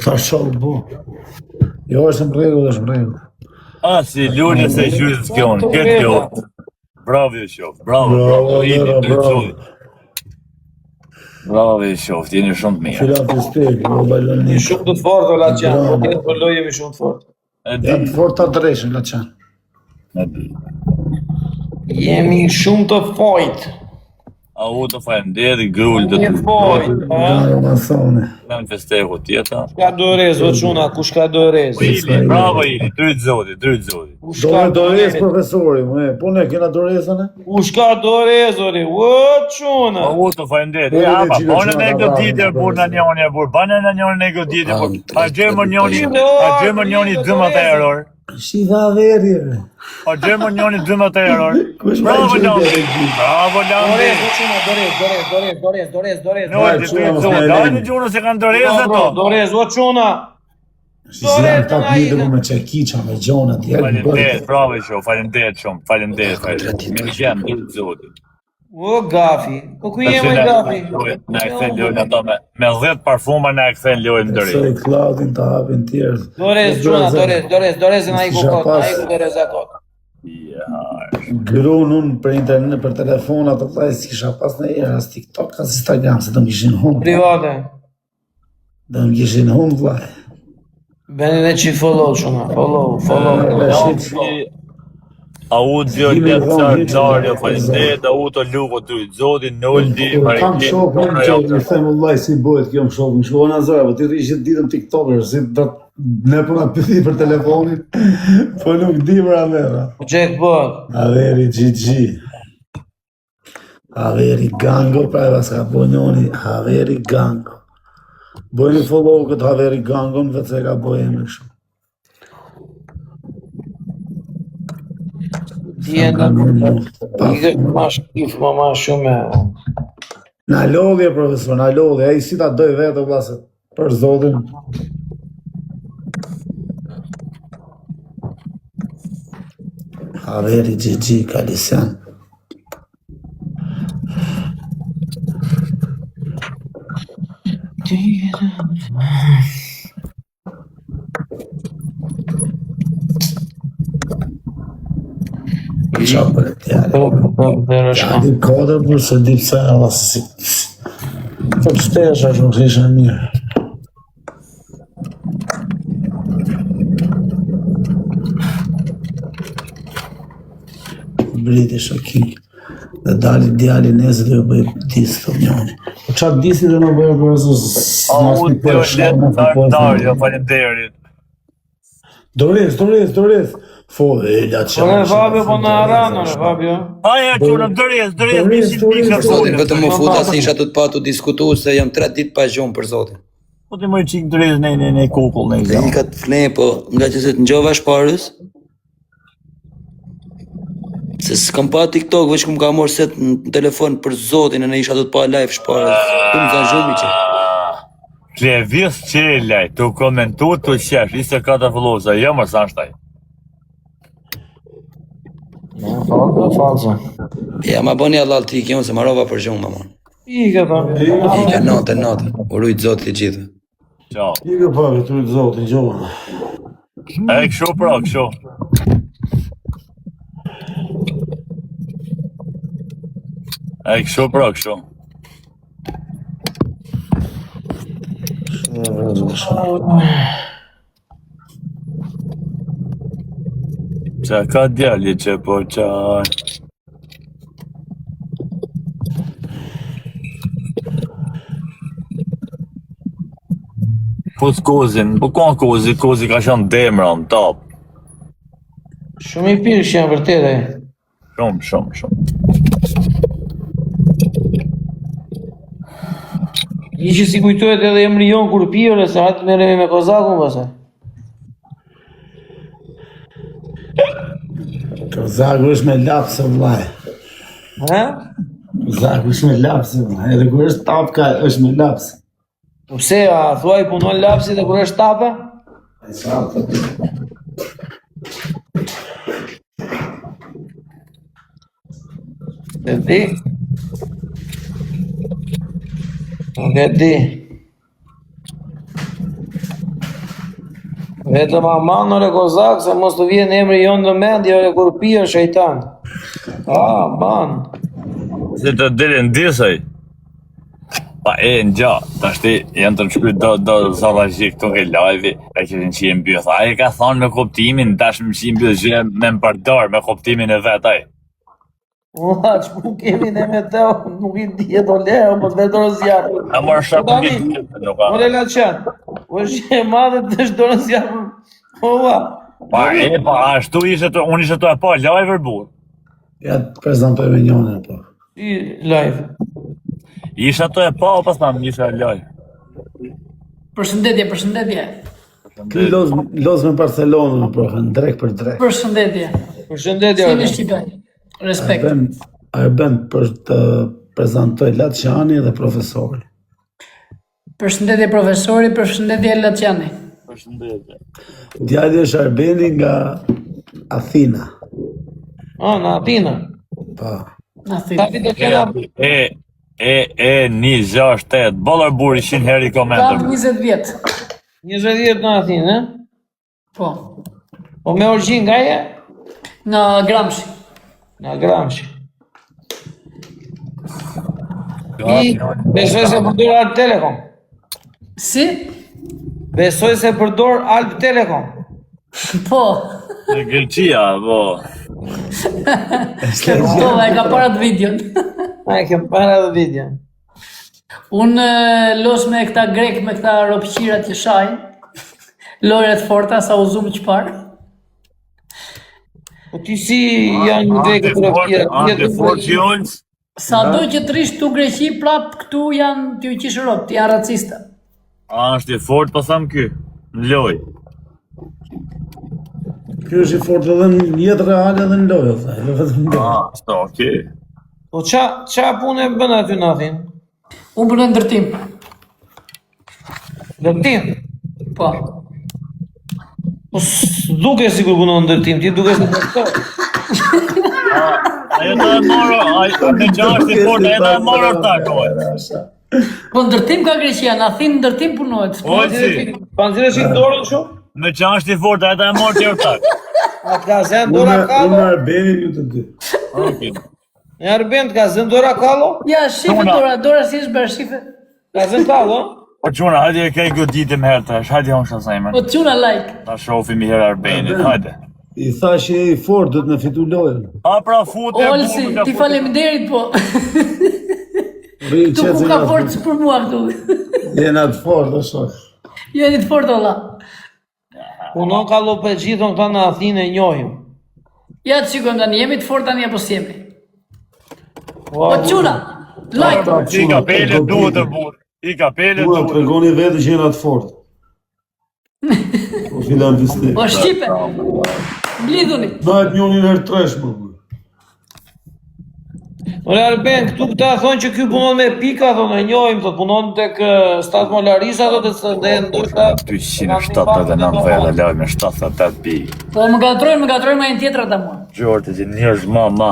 Speaker 2: Tha shoh bo. Jo, është më rregull.
Speaker 4: Si lule se gjyës s'kjon, këtë kjo. Bravo jo qof, bravo.
Speaker 2: Bravo.
Speaker 4: Bravo jo qof, jeni shumë të mirë.
Speaker 2: Fila festek, o baloni.
Speaker 1: Shumë të fortë ola qan, po këtë për lojë jemi shumë të fortë.
Speaker 4: E di,
Speaker 2: Janë fort të dreshën, la qanë.
Speaker 4: e di.
Speaker 1: Jemi shumë të fojtë.
Speaker 4: A u të faleminderit, grull do
Speaker 1: Je
Speaker 4: të
Speaker 1: fojtë, ha?
Speaker 2: Ma thone.
Speaker 4: Në festeku tjeta.
Speaker 1: Ka dorez, o quna, kush ka dorez?
Speaker 4: Ili, bravo Ili, dryt zoti.
Speaker 1: Kush ka
Speaker 2: Dorez
Speaker 1: dorez?
Speaker 2: profesori, po ne kena dorezën e?
Speaker 1: Kush ka dorez, ori? O quna!
Speaker 4: A u të faleminderit. Ja, pa, bane në goditje bur në njoni e bur, bane në njoni në goditje bur. A gjemër njoni 12 euror.
Speaker 2: Si dha veri,
Speaker 4: A gjemër njoni 12 euror.
Speaker 2: Kush
Speaker 4: Bravo
Speaker 2: ma i
Speaker 4: Landi.
Speaker 2: qytet?
Speaker 4: Bravo Landi.
Speaker 1: Dorez, o quna, dorez.
Speaker 4: Në ojtë të dryt zoti. Dajnë gjunë se kanë dorez ato.
Speaker 1: Dorez, o quna!
Speaker 2: Si janë ta pjede me qekiqa, me gjona, djerë në
Speaker 4: Faleminderit, bravo shoh, faleminderit shumë, faleminderit. Më qenë dryt zoti.
Speaker 1: O gafi, po ku jemi gafi?
Speaker 4: Na e kthen lojën ato me 10 parfuma na e kthen lojën ndëri.
Speaker 2: Se i Klaudin të hapin tjerë.
Speaker 1: Dorez, quna, dorez në ai ku kot, ai ku dorez akot.
Speaker 4: Ja.
Speaker 2: Grun unë për internet, për telefonat, të thaj si kisha pas në era, as TikTok, as Instagram, se të më kishin hum.
Speaker 1: Private.
Speaker 2: Dhe më kishin hum, vlaj.
Speaker 1: Beni ne që follow quna, follow.
Speaker 4: Audio Leccardario, faleminderit, Auto Lugo dryt zoti, Noldi,
Speaker 2: Kam shokën që më them vëllai si bëhet kjo më shokën. Shkova në Azara, po ti rri gjithë ditën TikToker, si do ne po na pyeti për telefonin. Po nuk di për avera.
Speaker 1: Jackpot.
Speaker 2: Averi GG. Averi Gango, pra e pas ka bonjoni, Averi Gango. Bojni follow këtë Averi Gango, në vetë se ka bojë me shumë.
Speaker 1: Tjena, ma shkif, ma shumë.
Speaker 2: Na lodhje, profesor, na lodhje, a i si ta doj vetë, vlase, për zotin. Averi GG, Kalisian. Qa për e tjale. Ja, di kodër, për se di pëse e vase si. Po të shtesha që nuk ishe mirë. Briti shoking. Dhe dali djali nesë dhe bëj disë të njoni. Po qatë disi dhe në bëjë për
Speaker 4: Audio Leccardario, faleminderit.
Speaker 2: Dorez. Fo, e la qa.
Speaker 1: Ore Fabio, po në aranë, Fabio.
Speaker 4: Aja quna dorez, mi si
Speaker 3: për zotin,
Speaker 4: pikë.
Speaker 3: vetëm më futa se isha të të patu diskutu se jam 3 ditë pa gjumë për zotin.
Speaker 4: Po të më qik dorez në kukull në
Speaker 3: Dhe i ka të fle, po nga që se të njova shparës, se s'kam pa TikTok, veç ku më ka morë set në telefon për zotin e në isha të të pa live shparës. Tu më kanë zhumi që.
Speaker 4: Klevis qelaj, të komentu të qesh, iste ka të vëlloza, jo më sa shtaj.
Speaker 1: Falza.
Speaker 3: Ja, ma boni allal t'i kjo, se marova për gjumë, mamon.
Speaker 1: Ike, Fabio.
Speaker 3: Ika note, urujt zotit i gjithë.
Speaker 4: Ciao.
Speaker 2: I ka pa, të të zotin, gjohë.
Speaker 4: E kësho pra, kësho. Qa ka djali që po qaj. Po t'kozin, po ka kozi ka shën demra në top.
Speaker 1: Shumë i pirë që janë vërtet e.
Speaker 4: Shumë.
Speaker 1: I që si kujtohet edhe emri jon kur pirë, se hajtë merremi me kozakun pastaj.
Speaker 2: Kozaku është me lapse vllai.
Speaker 1: Ha?
Speaker 2: Kozaku është me lapse vllai. Edhe kur është tapka është me lapse.
Speaker 1: Po pse, a thuaj punon lapsi dhe kur është tape?
Speaker 2: E saktë.
Speaker 1: E di. Nuk e di. Vetëm aman ore kozak, se mos të vjen emri jonë në mendje ore kur pia shejtan. Man.
Speaker 4: Se të dilin disaj. Pa e në gjatë, të ashti janë të shkryt do zarajji këtu ke live-i, e kishin që jenë bjëth. A e ka thonë me kuptimin, dash më që jenë bjëth që me më përdor me kuptimin e vetaj.
Speaker 1: Ua, që mu kemi ne me te, nuk i dje do lehë, po të vetërë zjarë.
Speaker 4: A mërë shakë një nuk ka.
Speaker 1: More la qanë, po është e madhe të është dorë zjarë. Ua.
Speaker 4: Pa e, pa ashtu ishe të, unë ishe të e pa live-er burë.
Speaker 2: Ja të prezentoj me njone, po.
Speaker 1: I live.
Speaker 4: Isha të e pa, o pas në isha live.
Speaker 5: Përshëndetje.
Speaker 2: Ky loz me Barcelonën, po, drek për drek.
Speaker 5: Përshëndetje.
Speaker 1: Përshëndetje.
Speaker 5: Si në Shqipë. Respekt.
Speaker 2: Arben për të prezentoj Laçani dhe profesori.
Speaker 5: Përshëndetje profesori, përshëndetje Laçani.
Speaker 4: Përshëndetje.
Speaker 2: Djali është Arbeni nga Athina.
Speaker 1: Në Athina.
Speaker 2: Pa.
Speaker 5: Na
Speaker 1: Ta
Speaker 5: thini.
Speaker 1: vite kena...
Speaker 4: 168, bolër buri 100 heri
Speaker 5: Kam
Speaker 4: komentëm.
Speaker 5: 20 vjet.
Speaker 1: 20 vjet në Athinë,
Speaker 5: Po.
Speaker 1: Po me origjinë nga je?
Speaker 5: Nga Gramshi.
Speaker 1: Nga Gramshi. Besoj se përdor Alp Telekom.
Speaker 5: Si?
Speaker 1: Besoj se përdor Alp Telekom.
Speaker 5: Po.
Speaker 4: Në Gërqia, po.
Speaker 5: Kuptova, e ka para të videon.
Speaker 1: E kem para dhe video.
Speaker 5: Unë los me këta grek, me këta ropqirat që shajnë. Loret forta, sa u zumë qëpar.
Speaker 1: Po ti si janë në vekë të rëpjera?
Speaker 4: Anti-fortunes.
Speaker 5: Sa do që të rish tu Greqi, prap këtu janë t'ju qishë ropë, t'ja racista.
Speaker 4: A është i fort, po thamë ky. Në loj.
Speaker 2: Ky është i fort edhe në jetë reale dhe në lojë, edhe vetëm në lojë.
Speaker 4: Sto, okej.
Speaker 1: Po qa punë e bën aty në Athinë?
Speaker 5: Unë punoj ndërtim.
Speaker 1: Ndërtim?
Speaker 5: Po.
Speaker 1: Po s'duke si kur punon ndërtim, ti duke si ndërtim.
Speaker 4: Ajo të e morë, me gjashtë i fort, ajo të e morë ta kohë.
Speaker 5: Po ndërtim ka Greqia, në Athinë ndërtim punohet.
Speaker 4: Ojci,
Speaker 1: Panzire që i dorën shumë?
Speaker 4: me gjashtë i fort, ajo të e morë tjerë ta.
Speaker 1: A ka zënë dora
Speaker 2: Unë
Speaker 1: kallo?
Speaker 2: Arbenin ju të dy.
Speaker 4: Okej.
Speaker 1: E Arbend ka zënë dora kallo?
Speaker 5: Ja, shife dora si është bërë, shife.
Speaker 1: Ka zënë kallo?
Speaker 4: Po quna, hajde e kej goditim herë tash, hajde honë shazajmer.
Speaker 5: Po quna like.
Speaker 4: Ta shofim i herë Arbenin, hajde.
Speaker 2: I tha që je i fort, do të me fitu lojën.
Speaker 4: A pra fute,
Speaker 5: Olsi, ti faleminderit po.
Speaker 2: Ri
Speaker 5: Tu ku ka fort për mua këtu.
Speaker 2: Jena të fort, dhe shok.
Speaker 5: Jeni të fort olla.
Speaker 1: Punon kallo për gjithon këta në Athinë e njohim.
Speaker 5: Ja të shikojmë tani, jemi të fort tani apo s'jemi. Po
Speaker 1: Ua,
Speaker 5: quna, like.
Speaker 4: I kapele duhet të burë. I kapele
Speaker 2: Ua,
Speaker 4: duhet.
Speaker 2: tregoni vetë që jena të fort. Po filan pistik.
Speaker 5: Po shqipe. Mblidhuni.
Speaker 2: Dajt njonin herë tresh, më bërë.
Speaker 1: Ore Arbend, këtu këta thonë që ky punon me pika, thonë e njohim, thotë punon tek Stat Molarisa, thotë dhe ndoshta
Speaker 4: 279 vete lajë me 78 pi.
Speaker 5: Po më gatrojnë ma një tjetër ata mua.
Speaker 4: Gjorë të njerëz ma të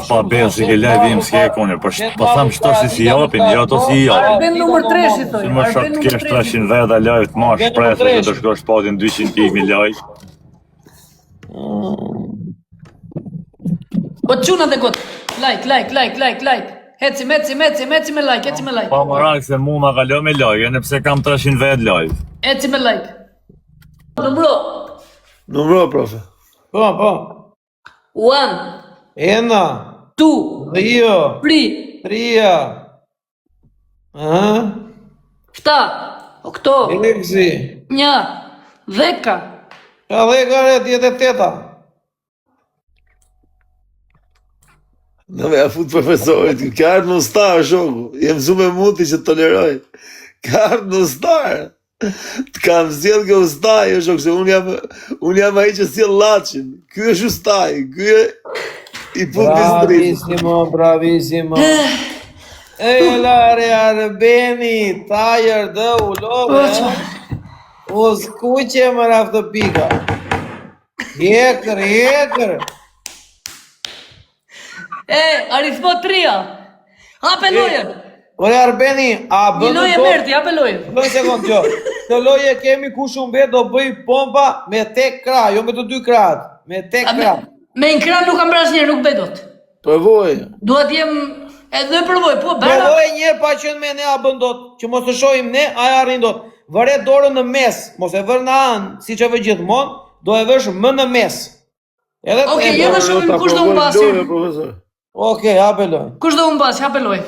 Speaker 4: pa besë si ke lajë im s'ke e kone, po tham shto si japin, jo to si japin.
Speaker 5: Arben numër 3 si thoj.
Speaker 4: Më shok të kesh 300 vete lajë të marrë shpresë që të shkosh patin 200 pikë lajë.
Speaker 5: Po quna dhe gotë. Like. Heci me like.
Speaker 4: Pa më rakë se mu ma kalo me lajë, nëpse kam 300 vete lajë.
Speaker 5: Heci me like. Numro.
Speaker 2: Numro, profe.
Speaker 1: Po.
Speaker 5: 1,
Speaker 1: Ena,
Speaker 5: 2,
Speaker 1: rio,
Speaker 5: 3,
Speaker 1: tria. Aha,
Speaker 5: 7, 8,
Speaker 1: Eleksi.
Speaker 5: 1, 10.
Speaker 1: Ka dhe gare 18.
Speaker 6: Në me afut profesorit, ka ardhë në ustar, shoku. Jem zu me muti që të toleroj. Ka ardhë në ustar. Të kam zjedhë kjo ustaj, shok, se unë jam ai që sjell llaçin. Ky është ustaj, ky e i putbistrit.
Speaker 1: Bravissimo. Lare Arbeni, tajer dë ulove. O skuqe më raftë pika. Hekër.
Speaker 5: Aritmo 3. Hape lojën.
Speaker 1: Ore Arbeni, a
Speaker 5: Një
Speaker 1: bënë
Speaker 5: lojë merti, hape lojën.
Speaker 1: Një sekund që, të loje kemi ku shumë bet do bëj pompa me tek krah, jo me të 2 krahët, me tek krah.
Speaker 5: Me në kran nuk kam bërë asnjëherë, nuk bëj dot.
Speaker 6: Provoj.
Speaker 5: Duhet jem edhe provoj, po bëra.
Speaker 1: Provoj një pa qenë me ne a bën dot, që mos të shohim ne, aja arrin dot. Vëre dorën në mes, mos e vër në anë, si që vë gjithmonë, do e vësh më në mes.
Speaker 5: Okej, jetë shumë kush do unë basi.
Speaker 1: Okej, hape lojë.
Speaker 5: Kush do unë basi, hape lojë.